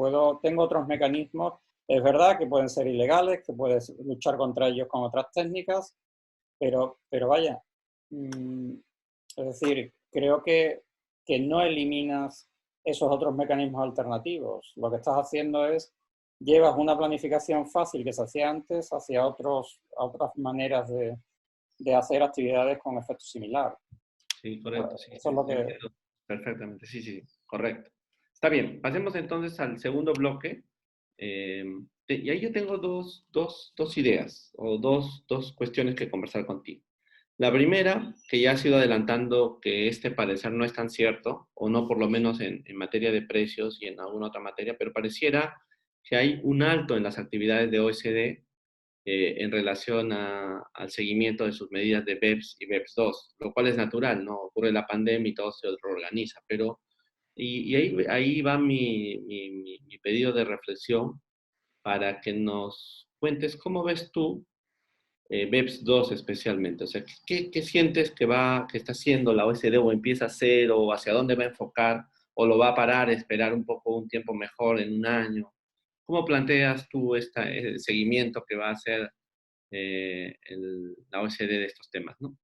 Tengo otros mecanismos, es verdad que pueden ser ilegales, que puedes luchar contra ellos con otras técnicas, pero vaya, es decir, creo que no eliminas esos otros mecanismos alternativos. Lo que estás haciendo es llevas una planificación fácil que se hacía antes hacia otras maneras de hacer actividades con efecto similar. Sí, correcto. Sí, Eso es lo que... entiendo perfectamente. Sí, sí, correcto. Está bien. Pasemos entonces al segundo bloque. Y ahí yo tengo dos ideas o dos cuestiones que conversar contigo. La primera, que ya has ido adelantando que este parecer no es tan cierto, o no por lo menos en materia de precios y en alguna otra materia, pero pareciera que hay un alto en las actividades de OECD en relación al seguimiento de sus medidas de BEPS y BEPS 2, lo cual es natural, ¿no? Ocurre la pandemia y todo se reorganiza, pero y ahí va mi pedido de reflexión para que nos cuentes cómo ves tú BEPS 2 especialmente. O sea, ¿qué sientes que está haciendo la OECD o empieza a hacer o hacia dónde va a enfocar o lo va a parar, esperar un poco un tiempo mejor en un año? ¿Cómo planteas tú el seguimiento que va a hacer la OECD de estos temas, ¿no?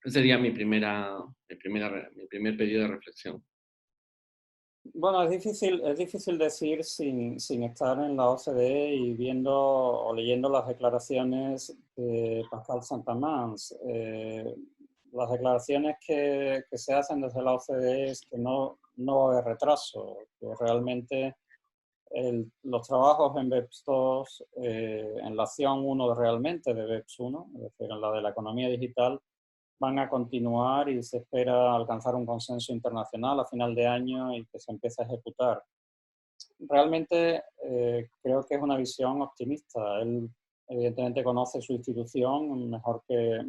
Ese sería mi primer pedido de reflexión. Bueno, es difícil decir sin estar en la OCDE y viendo o leyendo las declaraciones de Pascal Santamans. Las declaraciones que se hacen desde la OCDE es que no va a haber retraso, que realmente los trabajos en BEPS 2, en la acción 1 realmente de BEPS 1, es decir, en la de la economía digital, van a continuar y se espera alcanzar un consenso internacional a final de año y que se empiece a ejecutar. Realmente creo que es una visión optimista. Él evidentemente conoce su institución mejor que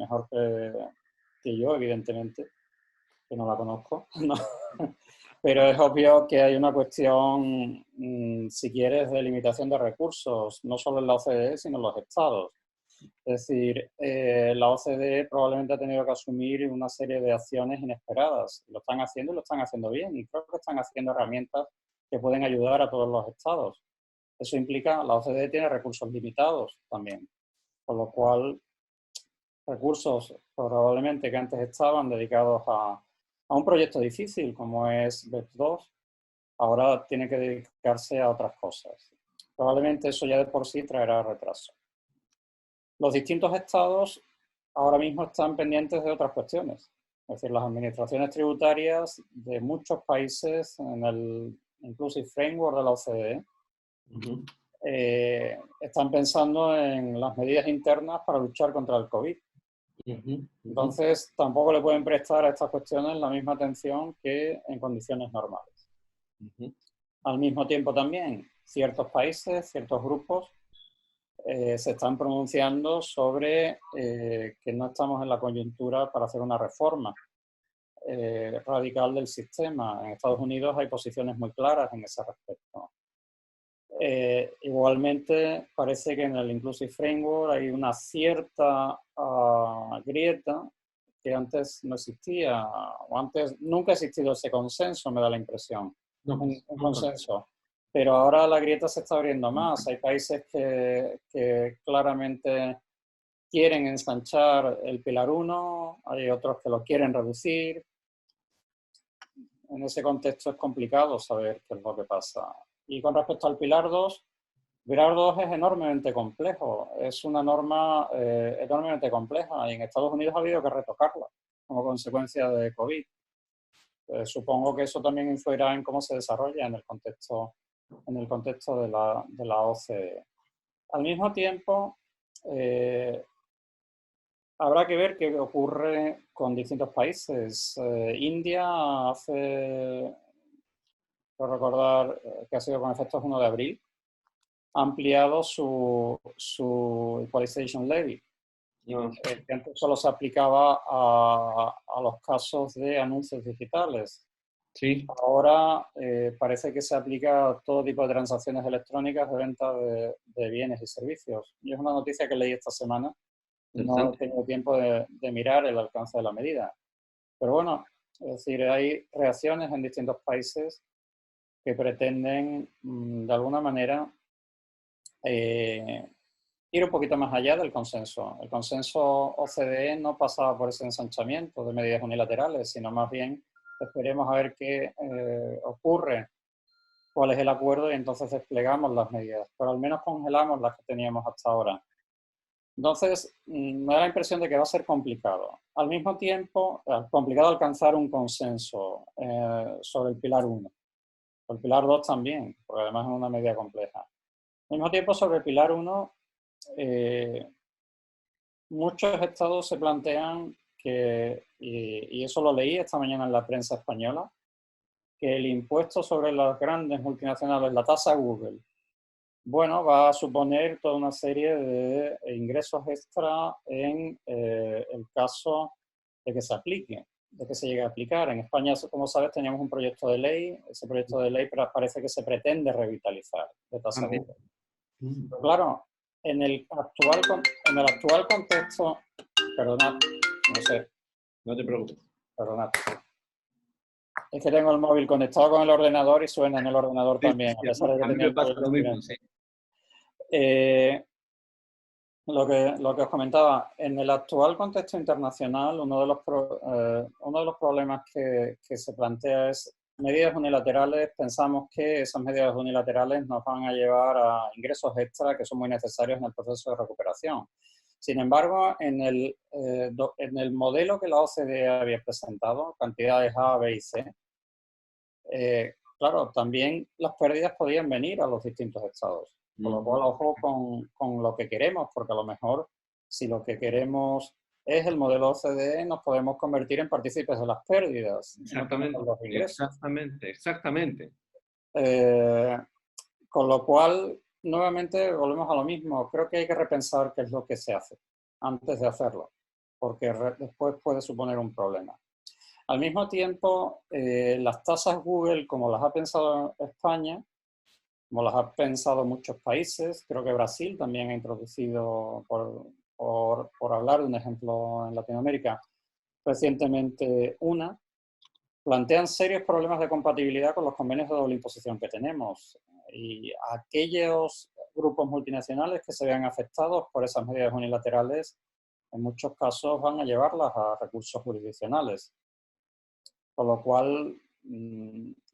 yo, evidentemente, que no la conozco. ¿No? Pero es obvio que hay una cuestión, si quieres, de limitación de recursos, no solo en la OCDE, sino en los estados. Es decir, la OCDE probablemente ha tenido que asumir una serie de acciones inesperadas. Lo están haciendo y lo están haciendo bien. Y creo que están haciendo herramientas que pueden ayudar a todos los estados. Eso implica, la OCDE tiene recursos limitados también. Con lo cual, recursos probablemente que antes estaban dedicados a un proyecto difícil como es BEPS-2, ahora tiene que dedicarse a otras cosas. Probablemente eso ya de por sí traerá retraso. Los distintos estados ahora mismo están pendientes de otras cuestiones. Es decir, las administraciones tributarias de muchos países en el Inclusive Framework de la OCDE están pensando en las medidas internas para luchar contra el COVID. Entonces, tampoco le pueden prestar a estas cuestiones la misma atención que en condiciones normales. Al mismo tiempo también, ciertos países, ciertos grupos se están pronunciando sobre que no estamos en la coyuntura para hacer una reforma radical del sistema. En Estados Unidos hay posiciones muy claras en ese respecto. Igualmente, parece que en el Inclusive Framework hay una cierta grieta que antes no existía, o antes nunca ha existido ese consenso, me da la impresión, un consenso. Pero ahora la grieta se está abriendo más. Hay países que claramente quieren ensanchar el pilar 1, hay otros que lo quieren reducir. En ese contexto es complicado saber qué es lo que pasa. Y con respecto al pilar 2 es enormemente complejo. Es una norma enormemente compleja y en Estados Unidos ha habido que retocarla como consecuencia de COVID. Supongo que eso también influirá en cómo se desarrolla en el contexto de la OCDE. Al mismo tiempo, habrá que ver qué ocurre con distintos países. India hace, por recordar que ha sido con efectos 1 de abril, ha ampliado su Equalization Levy, que antes solo se aplicaba a los casos de anuncios digitales. Sí. Ahora parece que se aplica a todo tipo de transacciones electrónicas de venta de bienes y servicios. Y es una noticia que leí esta semana. No he tenido tiempo de mirar el alcance de la medida. Pero bueno, es decir, hay reacciones en distintos países que pretenden, de alguna manera, ir un poquito más allá del consenso. El consenso OCDE no pasaba por ese ensanchamiento de medidas unilaterales, sino más bien esperemos a ver qué ocurre, cuál es el acuerdo y entonces desplegamos las medidas. Pero al menos congelamos las que teníamos hasta ahora. Entonces, me da la impresión de que va a ser complicado. Al mismo tiempo, complicado alcanzar un consenso sobre el pilar 1. El pilar 2 también, porque además es una medida compleja. Al mismo tiempo, sobre el pilar 1, muchos estados se plantean que, y eso lo leí esta mañana en la prensa española, que el impuesto sobre las grandes multinacionales, la tasa Google, bueno, va a suponer toda una serie de ingresos extra en el caso de que se aplique, de que se llegue a aplicar. En España, como sabes, teníamos un proyecto de ley. Ese proyecto de ley parece que se pretende revitalizar de tasa Google. Pero claro, en el actual contexto, perdonad, no sé. No te preocupes. Perdonad. Es que tengo el móvil conectado con el ordenador y suena en el ordenador también. A pesar de que a mí me pasa lo mismo, sí. Lo que os comentaba, en el actual contexto internacional, uno de los problemas que se plantea es medidas unilaterales. Pensamos que esas medidas unilaterales nos van a llevar a ingresos extra que son muy necesarios en el proceso de recuperación. Sin embargo, en el modelo que la OCDE había presentado, cantidades A, B y C, claro, también las pérdidas podían venir a los distintos estados. Con lo cual, ojo con lo que queremos, porque a lo mejor, si lo que queremos es el modelo OCDE, nos podemos convertir en partícipes de las pérdidas. Exactamente, no los ingresos. exactamente. Con lo cual, nuevamente, volvemos a lo mismo. Creo que hay que repensar qué es lo que se hace antes de hacerlo, porque después puede suponer un problema. Al mismo tiempo, las tasas Google, como las ha pensado España, como las ha pensado muchos países, creo que Brasil también ha introducido, por hablar de un ejemplo en Latinoamérica, recientemente plantean serios problemas de compatibilidad con los convenios de doble imposición que tenemos. Y aquellos grupos multinacionales que se vean afectados por esas medidas unilaterales, en muchos casos van a llevarlas a recursos jurisdiccionales. Con lo cual,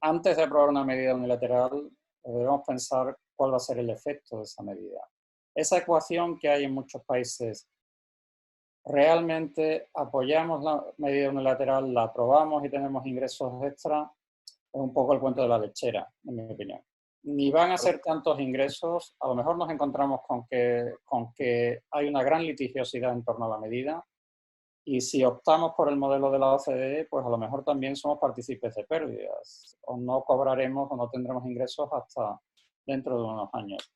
antes de aprobar una medida unilateral, debemos pensar cuál va a ser el efecto de esa medida. Esa ecuación que hay en muchos países, ¿realmente apoyamos la medida unilateral, la aprobamos y tenemos ingresos extra? Es un poco el cuento de la lechera, en mi opinión. Ni van a ser tantos ingresos, a lo mejor nos encontramos con que hay una gran litigiosidad en torno a la medida, y si optamos por el modelo de la OCDE, pues a lo mejor también somos partícipes de pérdidas, o no cobraremos o no tendremos ingresos hasta dentro de unos años.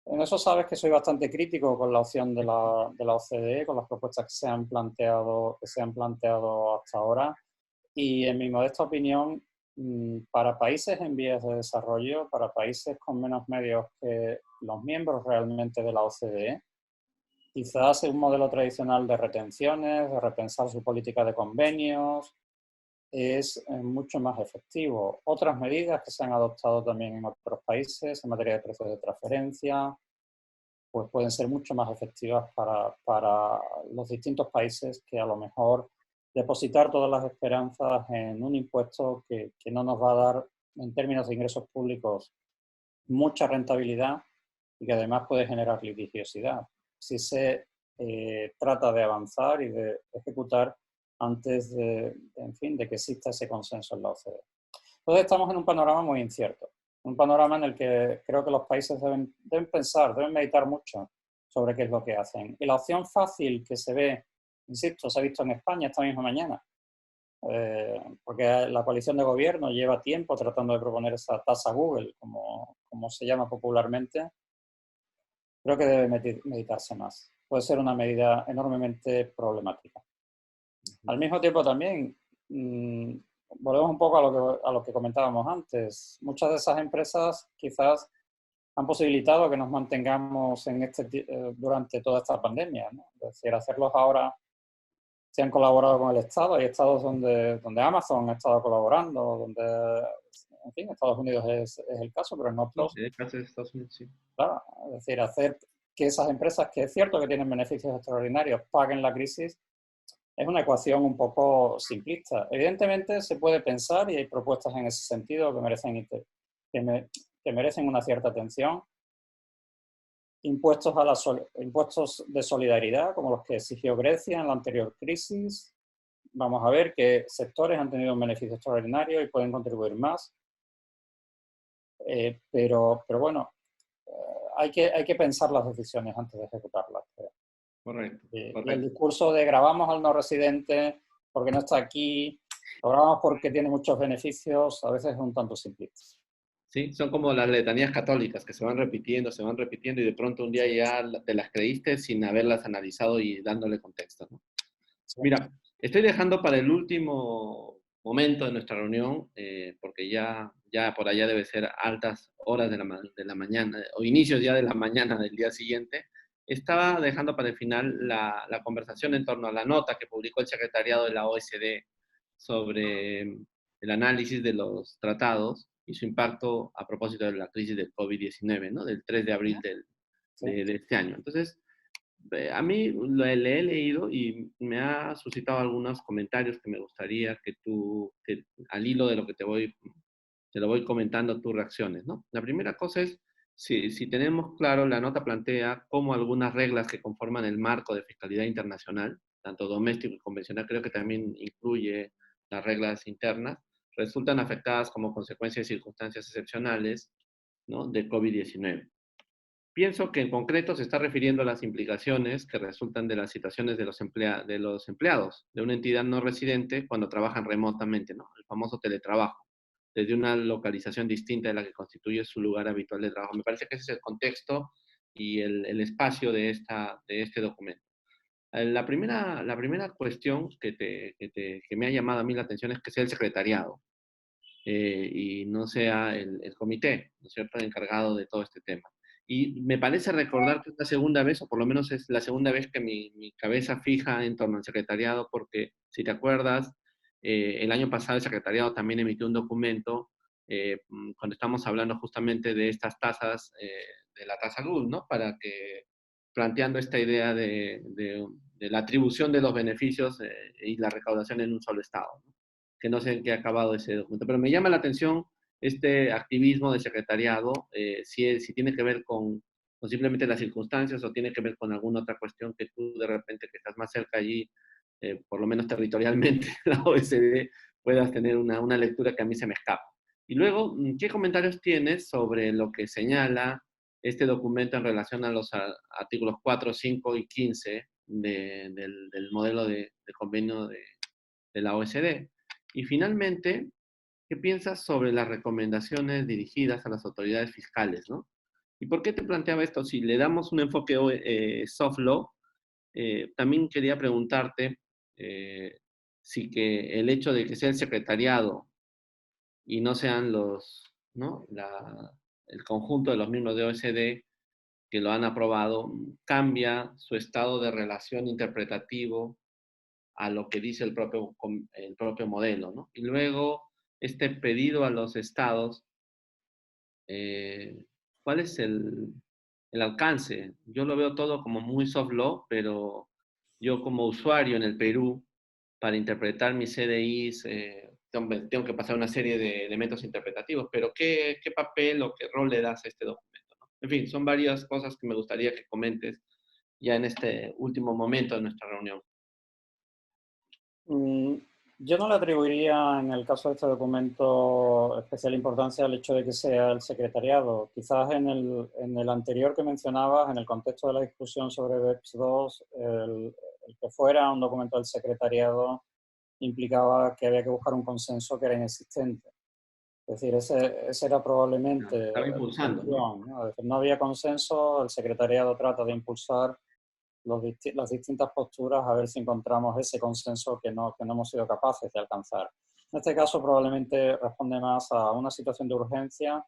En eso sabes que soy bastante crítico con la opción de la OCDE, con las propuestas que se han planteado hasta ahora, y en mi modesta opinión, para países en vías de desarrollo, para países con menos medios que los miembros realmente de la OCDE, quizás un modelo tradicional de retenciones, de repensar su política de convenios, es mucho más efectivo. Otras medidas que se han adoptado también en otros países en materia de precios de transferencia, pues pueden ser mucho más efectivas para los distintos países que a lo mejor depositar todas las esperanzas en un impuesto que no nos va a dar, en términos de ingresos públicos, mucha rentabilidad y que además puede generar litigiosidad. Si se trata de avanzar y de ejecutar antes en fin, de que exista ese consenso en la OCDE. Entonces estamos en un panorama muy incierto, un panorama en el que creo que los países deben pensar, deben meditar mucho sobre qué es lo que hacen. Y la opción fácil que se ve, insisto, se ha visto en España esta misma mañana, porque la coalición de gobierno lleva tiempo tratando de proponer esa tasa Google, como se llama popularmente, creo que debe meditarse más. Puede ser una medida enormemente problemática. Al mismo tiempo también, volvemos un poco a lo que comentábamos antes. Muchas de esas empresas quizás han posibilitado que nos mantengamos durante toda esta pandemia, ¿no? Es decir, hacerlos ahora, se han colaborado con el Estado. Hay estados donde Amazon ha estado colaborando, en fin, Estados Unidos es el caso, pero en otros... Sí, el caso de Estados Unidos, sí. Claro, es decir, hacer que esas empresas, que es cierto que tienen beneficios extraordinarios, paguen la crisis, es una ecuación un poco simplista. Evidentemente se puede pensar, y hay propuestas en ese sentido que merecen una cierta atención. Impuestos de solidaridad, como los que exigió Grecia en la anterior crisis. Vamos a ver qué sectores han tenido un beneficio extraordinario y pueden contribuir más. Pero bueno, hay que pensar las decisiones antes de ejecutarlas. Correcto, Y el correcto. discurso de grabamos al no residente porque no está aquí, lo grabamos porque tiene muchos beneficios, a veces es un tanto simplista. Sí, son como las letanías católicas que se van repitiendo y de pronto un día ya te las creíste sin haberlas analizado y dándole contexto, ¿no? Sí. Mira, estoy dejando para el último momento de nuestra reunión, porque ya por allá debe ser altas horas de la mañana, o inicios ya de la mañana del día siguiente. Estaba dejando para el final la conversación en torno a la nota que publicó el secretariado de la OECD sobre el análisis de los tratados y su impacto a propósito de la crisis del COVID-19, ¿no? Del 3 de abril de este año. Entonces, a mí le he leído y me ha suscitado algunos comentarios que me gustaría que tú, al hilo de lo que te lo voy comentando, tus reacciones, ¿no? La primera cosa es, si tenemos claro, la nota plantea cómo algunas reglas que conforman el marco de fiscalidad internacional, tanto doméstico y convencional, creo que también incluye las reglas internas, resultan afectadas como consecuencia de circunstancias excepcionales, ¿no? De COVID-19. Pienso que en concreto se está refiriendo a las implicaciones que resultan de las situaciones de los empleados de una entidad no residente cuando trabajan remotamente, ¿no? El famoso teletrabajo, desde una localización distinta de la que constituye su lugar habitual de trabajo. Me parece que ese es el contexto y el espacio de este documento. La primera cuestión que me ha llamado a mí la atención es que sea el secretariado y no sea el comité, ¿no es cierto?, el encargado de todo este tema. Y me parece recordar que es la segunda vez, o por lo menos es la segunda vez que mi cabeza fija en torno al secretariado, porque si te acuerdas, el año pasado el secretariado también emitió un documento cuando estamos hablando justamente de estas tasas, de la tasa GUL, ¿no? Para que, planteando esta idea de la atribución de los beneficios y la recaudación en un solo estado, ¿no? Que no sé en qué ha acabado ese documento, pero me llama la atención este activismo de secretariado, si tiene que ver con simplemente las circunstancias o tiene que ver con alguna otra cuestión que tú de repente que estás más cerca allí, por lo menos territorialmente, la OSD, puedas tener una lectura que a mí se me escapa. Y luego, ¿qué comentarios tienes sobre lo que señala este documento en relación a los artículos 4, 5 y 15 del modelo de convenio de la OSD? Y finalmente, ¿qué piensas sobre las recomendaciones dirigidas a las autoridades fiscales, ¿no? ¿Y por qué te planteaba esto? Si le damos un enfoque soft law, también quería preguntarte si que el hecho de que sea el secretariado y no sean ¿no? El conjunto de los miembros de OSD que lo han aprobado, cambia su estado de relación interpretativo a lo que dice el propio modelo, ¿no? Y luego, este pedido a los estados, ¿cuál es el alcance? Yo lo veo todo como muy soft law, pero yo como usuario en el Perú, para interpretar mis CDIs, tengo que pasar una serie de elementos interpretativos, pero ¿qué papel o qué rol le das a este documento, ¿no? En fin, son varias cosas que me gustaría que comentes ya en este último momento de nuestra reunión. Mm, Yo no le atribuiría en el caso de este documento especial importancia al hecho de que sea el secretariado. Quizás en el anterior que mencionabas, en el contexto de la discusión sobre BEPS 2, el que fuera un documento del secretariado implicaba que había que buscar un consenso que era inexistente. Es decir, ese era probablemente Estaba la impulsando, ¿no? cuestión, ¿no? Es decir, no había consenso, el secretariado trata de impulsar las distintas posturas a ver si encontramos ese consenso que no hemos sido capaces de alcanzar. En este caso probablemente responde más a una situación de urgencia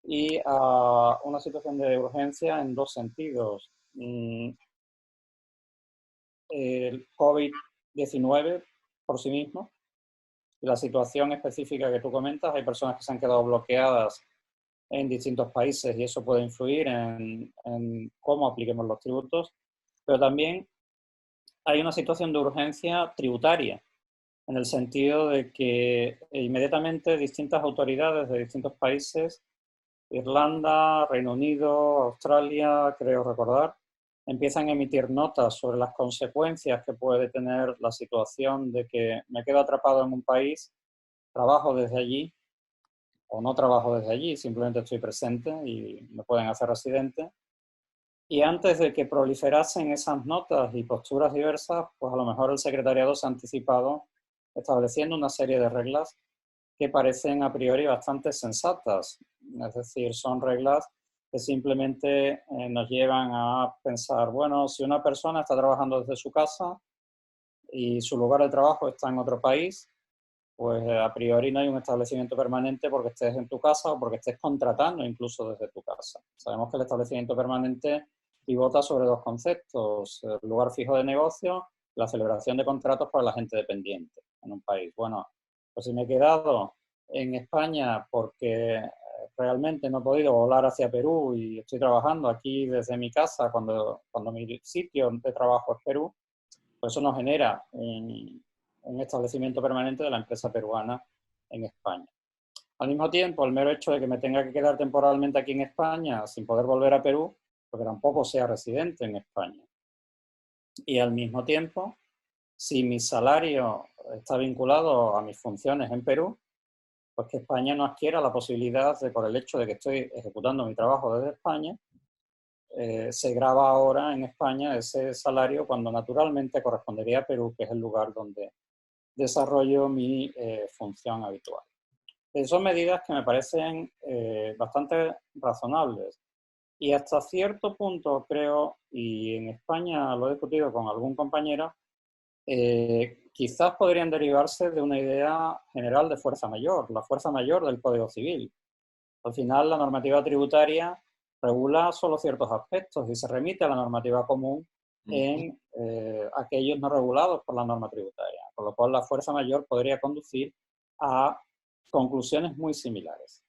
y a una situación de urgencia en dos sentidos. El COVID-19 por sí mismo y la situación específica que tú comentas, hay personas que se han quedado bloqueadas en distintos países y eso puede influir en cómo apliquemos los tributos, pero también hay una situación de urgencia tributaria, en el sentido de que inmediatamente distintas autoridades de distintos países, Irlanda, Reino Unido, Australia, creo recordar, empiezan a emitir notas sobre las consecuencias que puede tener la situación de que me quedo atrapado en un país, trabajo desde allí o no trabajo desde allí, simplemente estoy presente y me pueden hacer residente. Y antes de que proliferasen esas notas y posturas diversas, pues a lo mejor el secretariado se ha anticipado estableciendo una serie de reglas que parecen a priori bastante sensatas. Es decir, son reglas que simplemente nos llevan a pensar, bueno, si una persona está trabajando desde su casa y su lugar de trabajo está en otro país, pues a priori no hay un establecimiento permanente porque estés en tu casa o porque estés contratando incluso desde tu casa. Sabemos que el establecimiento permanente pivota sobre dos conceptos: el lugar fijo de negocio, la celebración de contratos para la gente dependiente en un país. Bueno, pues si me he quedado en España porque realmente no he podido volar hacia Perú y estoy trabajando aquí desde mi casa cuando mi sitio de trabajo es Perú, pues eso nos genera un establecimiento permanente de la empresa peruana en España. Al mismo tiempo, el mero hecho de que me tenga que quedar temporalmente aquí en España sin poder volver a Perú, porque tampoco sea residente en España. Y al mismo tiempo, si mi salario está vinculado a mis funciones en Perú, pues que España no adquiera la posibilidad de, por el hecho de que estoy ejecutando mi trabajo desde España, se grava ahora en España ese salario cuando naturalmente correspondería a Perú, que es el lugar donde desarrollo mi función habitual. Son medidas que me parecen bastante razonables Y hasta cierto punto creo, y en España lo he discutido con algún compañero, quizás podrían derivarse de una idea general de fuerza mayor, la fuerza mayor del Código Civil. Al final, la normativa tributaria regula solo ciertos aspectos y se remite a la normativa común en aquellos no regulados por la norma tributaria, con lo cual la fuerza mayor podría conducir a conclusiones muy similares.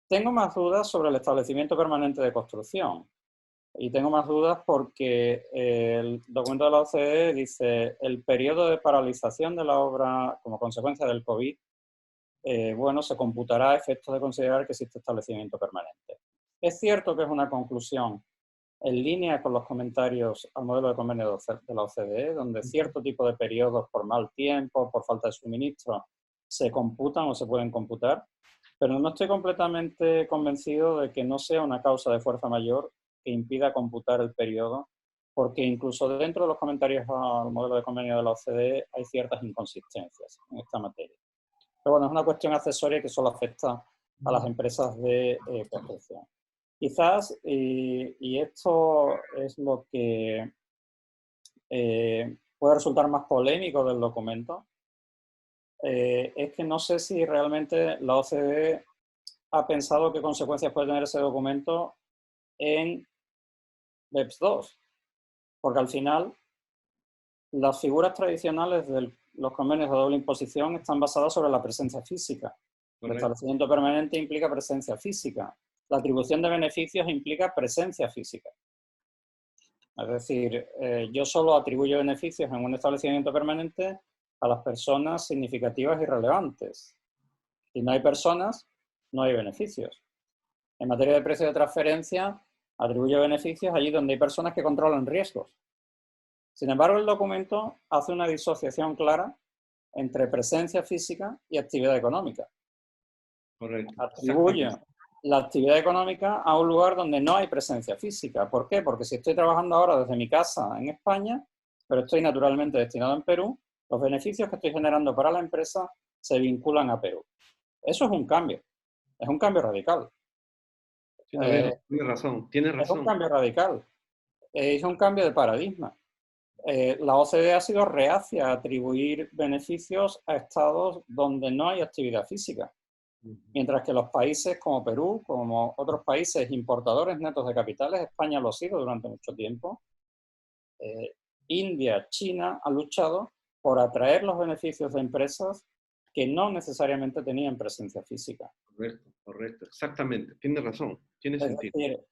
Tengo más dudas sobre el establecimiento permanente de construcción. Y tengo más dudas porque el documento de la OCDE dice el periodo de paralización de la obra como consecuencia del COVID, bueno, se computará a efectos de considerar que existe establecimiento permanente. Es cierto que es una conclusión en línea con los comentarios al modelo de convenio de la OCDE, donde cierto tipo de periodos por mal tiempo, por falta de suministro, se computan o se pueden computar, pero no estoy completamente convencido de que no sea una causa de fuerza mayor que impida computar el periodo, porque incluso dentro de los comentarios al modelo de convenio de la OCDE hay ciertas inconsistencias en esta materia. Pero bueno, es una cuestión accesoria que solo afecta a las empresas de construcción. Quizás, y esto es lo que puede resultar más polémico del documento, es que no sé si realmente la OCDE ha pensado qué consecuencias puede tener ese documento en BEPS 2, porque al final las figuras tradicionales de los convenios de doble imposición están basadas sobre la presencia física. Correcto. El establecimiento permanente implica presencia física. La atribución de beneficios implica presencia física. Es decir, yo solo atribuyo beneficios en un establecimiento permanente a las personas significativas y relevantes. Si no hay personas, no hay beneficios. En materia de precio de transferencia, atribuye beneficios allí donde hay personas que controlan riesgos. Sin embargo, el documento hace una disociación clara entre presencia física y actividad económica. Correcto. Atribuye la actividad económica a un lugar donde no hay presencia física. ¿Por qué? Porque si estoy trabajando ahora desde mi casa en España, pero estoy naturalmente destinado en Perú, los beneficios que estoy generando para la empresa se vinculan a Perú. Eso es un cambio radical. Tiene razón. Es un cambio radical. Es un cambio de paradigma. La OCDE ha sido reacia a atribuir beneficios a estados donde no hay actividad física, mientras que los países como Perú, como otros países importadores netos de capitales, España lo ha sido durante mucho tiempo, India, China han luchado por atraer los beneficios de empresas que no necesariamente tenían presencia física. Correcto, exactamente, tiene razón, tiene sentido. Es decir,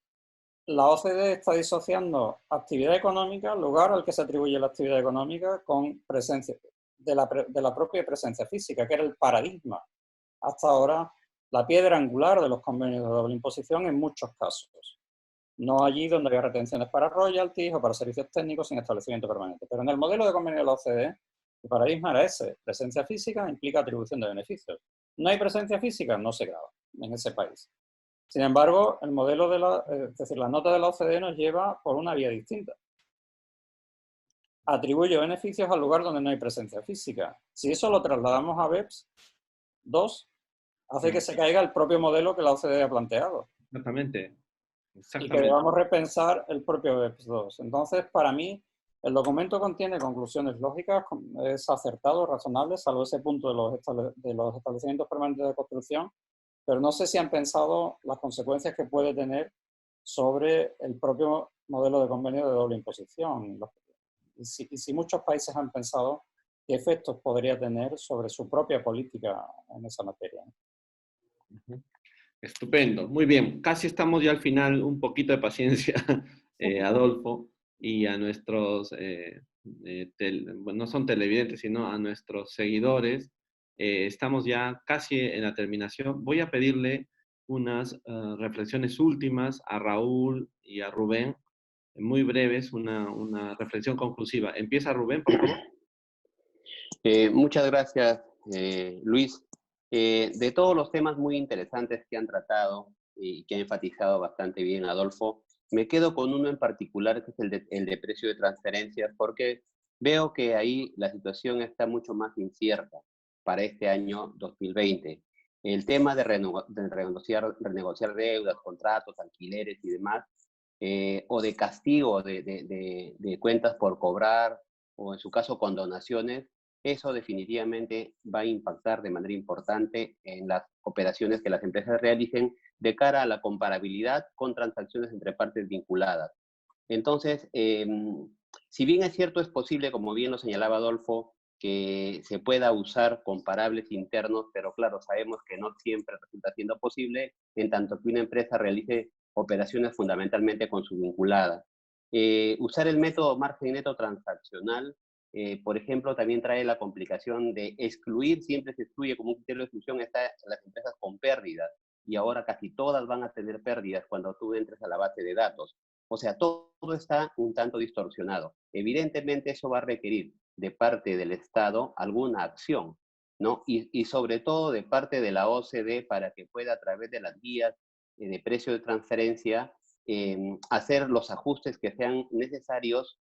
la OCDE está disociando actividad económica, lugar al que se atribuye la actividad económica, con presencia de la propia presencia física, que era el paradigma. Hasta ahora, la piedra angular de los convenios de doble imposición en muchos casos. No allí donde había retenciones para royalties o para servicios técnicos sin establecimiento permanente. Pero en el modelo de convenio de la OCDE, el paradigma era ese. Presencia física implica atribución de beneficios. No hay presencia física, no se graba en ese país. Sin embargo, el modelo es decir, la nota de la OCDE nos lleva por una vía distinta. Atribuye beneficios al lugar donde no hay presencia física. Si eso lo trasladamos a BEPS 2, hace que se caiga el propio modelo que la OCDE ha planteado. Exactamente. Y que debamos repensar el propio BEPS 2. Entonces, para mí, el documento contiene conclusiones lógicas, es acertado, razonable, salvo ese punto de los establecimientos permanentes de construcción, pero no sé si han pensado las consecuencias que puede tener sobre el propio modelo de convenio de doble imposición. Y si muchos países han pensado qué efectos podría tener sobre su propia política en esa materia. Estupendo, muy bien. Casi estamos ya al final, un poquito de paciencia, Adolfo, y a nuestros, no son televidentes, sino a nuestros seguidores. Estamos ya casi en la terminación. Voy a pedirle unas reflexiones últimas a Raúl y a Rubén, muy breves, una reflexión conclusiva. Empieza Rubén, por favor. Muchas gracias, Luis. De todos los temas muy interesantes que han tratado y que ha enfatizado bastante bien Adolfo, me quedo con uno en particular, que es el de precio de transferencias, porque veo que ahí la situación está mucho más incierta para este año 2020. El tema de renegociar deudas, contratos, alquileres y demás, o de castigo de cuentas por cobrar, o en su caso condonaciones, eso definitivamente va a impactar de manera importante en las operaciones que las empresas realicen de cara a la comparabilidad con transacciones entre partes vinculadas. Entonces, si bien es cierto, es posible, como bien lo señalaba Adolfo, que se pueda usar comparables internos, pero claro, sabemos que no siempre resulta siendo posible, en tanto que una empresa realice operaciones fundamentalmente con su vinculada. Usar el método margen neto transaccional, por ejemplo, también trae la complicación de excluir, siempre se excluye como un criterio de exclusión las empresas con pérdidas, y ahora casi todas van a tener pérdidas cuando tú entres a la base de datos. O sea, todo está un tanto distorsionado. Evidentemente eso va a requerir de parte del Estado alguna acción, ¿no? Y sobre todo de parte de la OCDE para que pueda a través de las guías de precio de transferencia hacer los ajustes que sean necesarios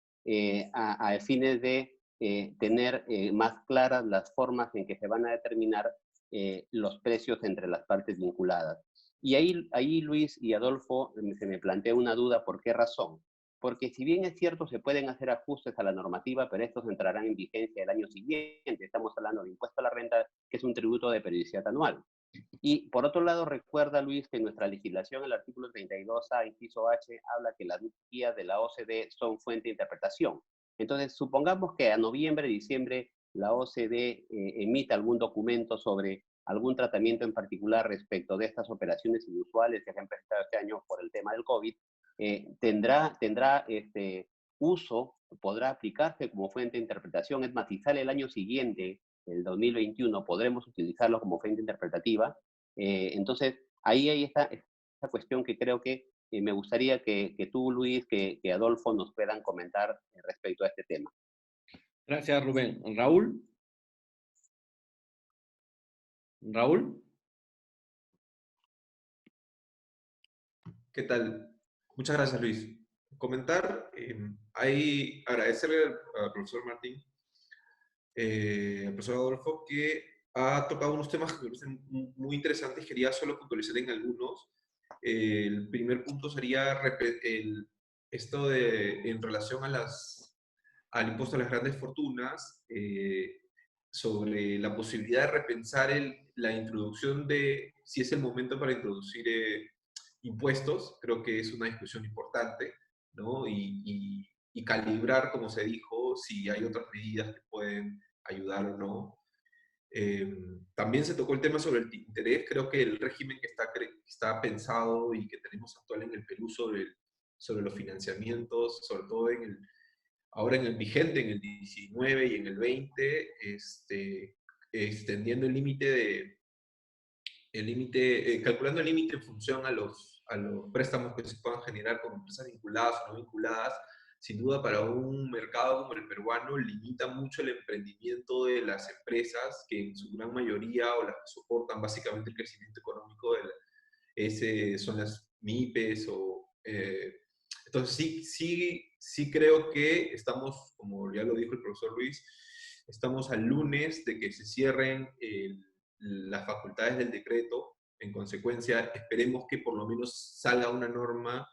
a fines de tener más claras las formas en que se van a determinar los precios entre las partes vinculadas. Y ahí Luis y Adolfo, se me plantea una duda, ¿por qué razón? Porque si bien es cierto, se pueden hacer ajustes a la normativa, pero estos entrarán en vigencia el año siguiente. Estamos hablando de impuesto a la renta, que es un tributo de periodicidad anual. Y por otro lado, recuerda, Luis, que nuestra legislación, el artículo 32A, inciso H, habla que las guías de la OCDE son fuente de interpretación. Entonces, supongamos que a noviembre, diciembre, la OCDE emite algún documento sobre algún tratamiento en particular respecto de estas operaciones inusuales que se han presentado este año por el tema del COVID, tendrá uso, podrá aplicarse como fuente de interpretación. Es más, si sale el año siguiente, el 2021, podremos utilizarlo como fuente interpretativa. Entonces, ahí hay esta cuestión que creo que me gustaría que tú, Luis, que Adolfo nos puedan comentar respecto a este tema. Gracias, Rubén. Raúl. Raúl. ¿Qué tal? Muchas gracias, Luis. Comentar, agradecerle al profesor Martín, al profesor Adolfo, que ha tocado unos temas que me parecen muy interesantes. Quería solo puntualizar en algunos. El primer punto sería esto en relación al impuesto a las grandes fortunas, sobre la posibilidad de repensar la introducción de si es el momento para introducir impuestos. Creo que es una discusión importante, ¿no? Y calibrar, como se dijo, si hay otras medidas que pueden ayudar o no. También se tocó el tema sobre el interés. Creo que el régimen que está pensado y que tenemos actual en el Perú sobre los financiamientos, sobre todo ahora en el vigente, en el 19 y en el 20, extendiendo calculando el límite en función a los préstamos que se puedan generar con empresas vinculadas o no vinculadas. Sin duda, para un mercado como el peruano, limita mucho el emprendimiento de las empresas, que en su gran mayoría, o las que soportan básicamente el crecimiento económico, son las MIPES. Entonces, sí creo que estamos, como ya lo dijo el profesor Luis, estamos al lunes de que se cierren las facultades del decreto. En consecuencia, esperemos que por lo menos salga una norma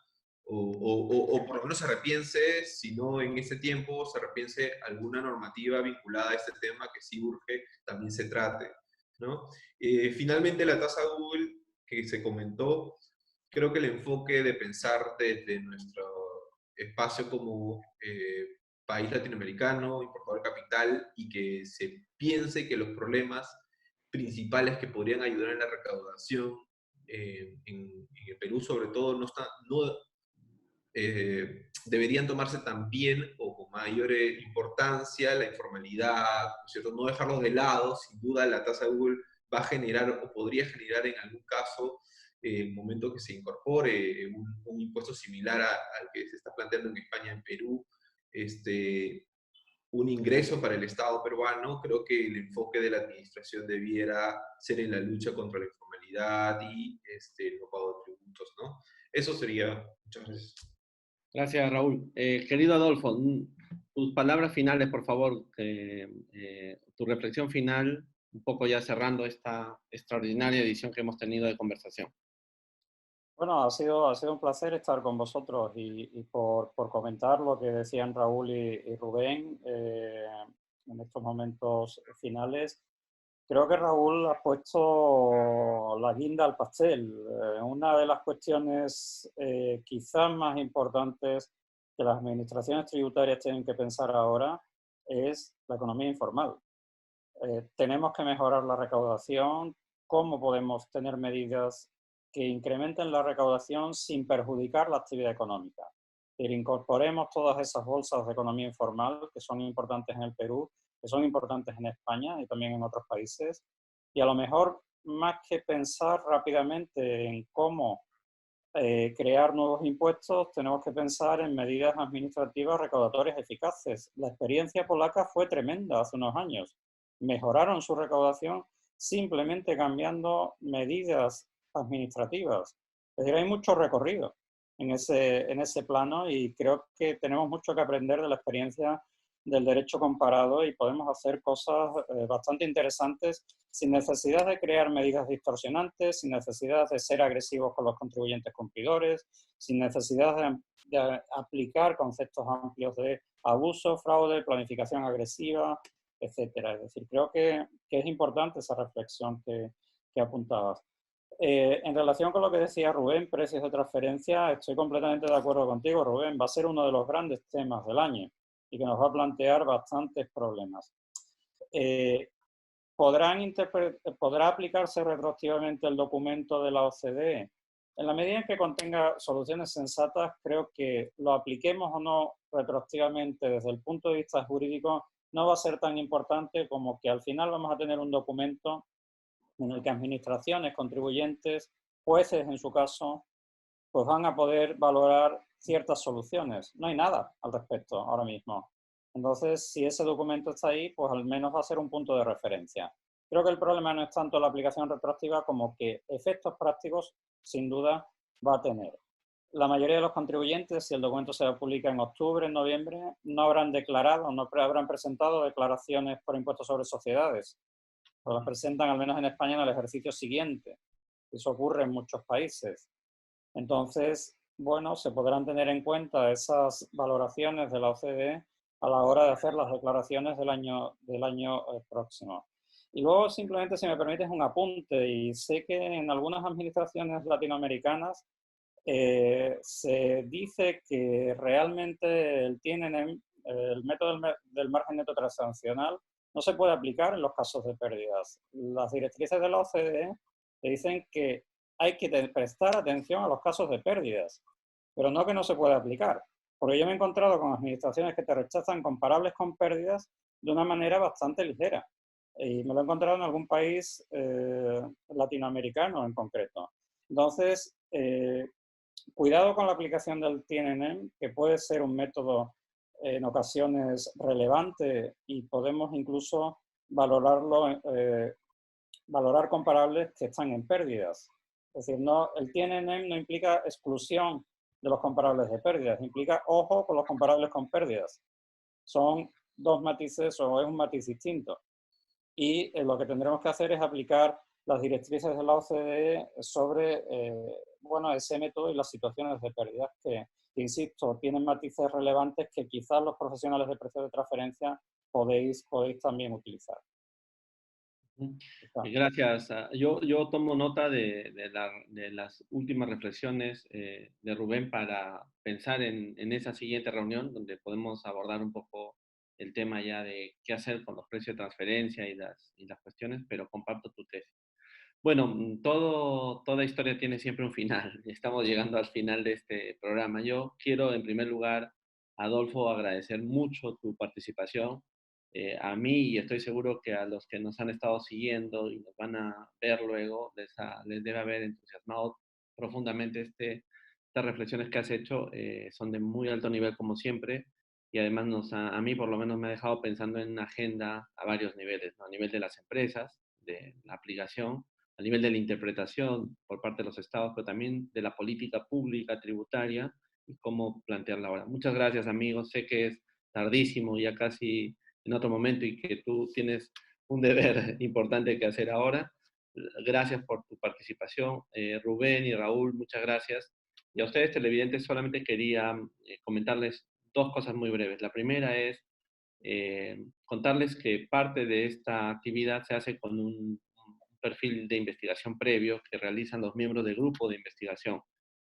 o por lo menos se repiense, si no en ese tiempo, se repiense alguna normativa vinculada a este tema que sí urge, también se trate, ¿no? Finalmente, la tasa Google que se comentó, creo que el enfoque de pensar desde nuestro espacio como país latinoamericano, importador de capital, y que se piense que los problemas principales que podrían ayudar en la recaudación en el Perú, sobre todo, deberían tomarse también o con mayor importancia: la informalidad, ¿cierto? No dejarlos de lado. Sin duda, la tasa de Google va a generar o podría generar en algún caso, el momento que se incorpore un impuesto similar al que se está planteando en España, en Perú, un ingreso para el Estado peruano. Creo que el enfoque de la administración debiera ser en la lucha contra la informalidad y el no pago de tributos, ¿no? Eso sería. Muchas gracias. Gracias, Raúl. Querido Adolfo, tus palabras finales, por favor, tu reflexión final un poco ya cerrando esta extraordinaria edición que hemos tenido de conversación. Bueno, ha sido un placer estar con vosotros y por comentar lo que decían Raúl y Rubén en estos momentos finales. Creo que Raúl ha puesto la guinda al pastel. Una de las cuestiones quizás más importantes que las administraciones tributarias tienen que pensar ahora es la economía informal. Tenemos que mejorar la recaudación. ¿Cómo podemos tener medidas que incrementen la recaudación sin perjudicar la actividad económica? Es decir, incorporemos todas esas bolsas de economía informal que son importantes en el Perú, que son importantes en España y también en otros países. Y a lo mejor, más que pensar rápidamente en cómo crear nuevos impuestos, tenemos que pensar en medidas administrativas recaudatorias eficaces. La experiencia polaca fue tremenda hace unos años. Mejoraron su recaudación simplemente cambiando medidas administrativas. Es decir, hay mucho recorrido en ese plano y creo que tenemos mucho que aprender de la experiencia del derecho comparado y podemos hacer cosas bastante interesantes sin necesidad de crear medidas distorsionantes, sin necesidad de ser agresivos con los contribuyentes cumplidores, sin necesidad de aplicar conceptos amplios de abuso, fraude, planificación agresiva, etcétera. Es decir, creo que es importante esa reflexión que apuntabas. En relación con lo que decía Rubén, precios de transferencia, estoy completamente de acuerdo contigo, Rubén. Va a ser uno de los grandes temas del año y que nos va a plantear bastantes problemas. ¿Podrá aplicarse retroactivamente el documento de la OCDE? En la medida en que contenga soluciones sensatas, creo que lo apliquemos o no retroactivamente desde el punto de vista jurídico no va a ser tan importante como que al final vamos a tener un documento en el que administraciones, contribuyentes, jueces en su caso, pues van a poder valorar ciertas soluciones. No hay nada al respecto ahora mismo. Entonces, si ese documento está ahí, pues al menos va a ser un punto de referencia. Creo que el problema no es tanto la aplicación retroactiva como que efectos prácticos, sin duda, va a tener. La mayoría de los contribuyentes, si el documento se publica en octubre, en noviembre, no habrán declarado, no habrán presentado declaraciones por impuestos sobre sociedades. O las presentan, al menos en España, en el ejercicio siguiente. Eso ocurre en muchos países. Entonces, bueno, se podrán tener en cuenta esas valoraciones de la OCDE a la hora de hacer las declaraciones del año próximo. Y luego, simplemente, si me permites un apunte, y sé que en algunas administraciones latinoamericanas se dice que realmente el TNM, el método del margen neto transaccional, no se puede aplicar en los casos de pérdidas. Las directrices de la OCDE te dicen que hay que prestar atención a los casos de pérdidas, pero no que no se puede aplicar. Porque yo me he encontrado con administraciones que te rechazan comparables con pérdidas de una manera bastante ligera. Y me lo he encontrado en algún país latinoamericano en concreto. Entonces, cuidado con la aplicación del TNM, que puede ser un método en ocasiones relevante y podemos incluso valorarlo, valorar comparables que están en pérdidas. Es decir, no, el TNM no implica exclusión de los comparables de pérdidas, implica ojo con los comparables con pérdidas. Son dos matices o es un matiz distinto. Y lo que tendremos que hacer es aplicar las directrices de la OCDE sobre bueno, ese método y las situaciones de pérdidas que, insisto, tienen matices relevantes que quizás los profesionales de precios de transferencia podéis también utilizar. Gracias. Yo tomo nota de las últimas reflexiones de Rubén para pensar en esa siguiente reunión donde podemos abordar un poco el tema ya de qué hacer con los precios de transferencia y las cuestiones, pero comparto tu tesis. Bueno, toda historia tiene siempre un final. Estamos llegando al final de este programa. Yo quiero, en primer lugar, Adolfo, agradecer mucho tu participación. A mí, y estoy seguro que a los que nos han estado siguiendo y nos van a ver luego, les debe haber entusiasmado profundamente estas reflexiones que has hecho. Son de muy alto nivel, como siempre, y además a mí por lo menos me ha dejado pensando en una agenda a varios niveles, ¿no? A nivel de las empresas, de la aplicación, a nivel de la interpretación por parte de los estados, pero también de la política pública tributaria y cómo plantearla ahora. Muchas gracias, amigos. Sé que es tardísimo, ya casi en otro momento, y que tú tienes un deber importante que hacer ahora. Gracias por tu participación. Rubén y Raúl, muchas gracias. Y a ustedes, televidentes, solamente quería comentarles dos cosas muy breves. La primera es contarles que parte de esta actividad se hace con un perfil de investigación previo que realizan los miembros del grupo de investigación.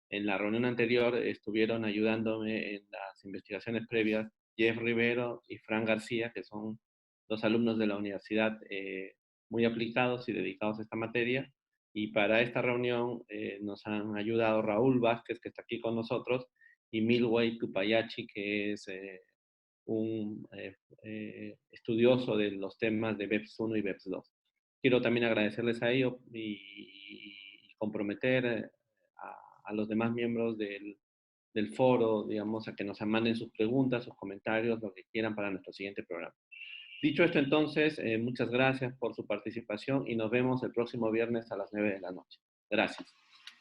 En la reunión anterior estuvieron ayudándome en las investigaciones previas Jeff Rivero y Fran García, que son dos alumnos de la universidad muy aplicados y dedicados a esta materia. Y para esta reunión nos han ayudado Raúl Vázquez, que está aquí con nosotros, y Milway Tupayachi, que es un estudioso de los temas de BEPS 1 y BEPS 2. Quiero también agradecerles a ellos y comprometer a los demás miembros del foro, digamos, a que nos manden sus preguntas, sus comentarios, lo que quieran para nuestro siguiente programa. Dicho esto, entonces, muchas gracias por su participación y nos vemos el próximo viernes a las 9 de la noche. Gracias.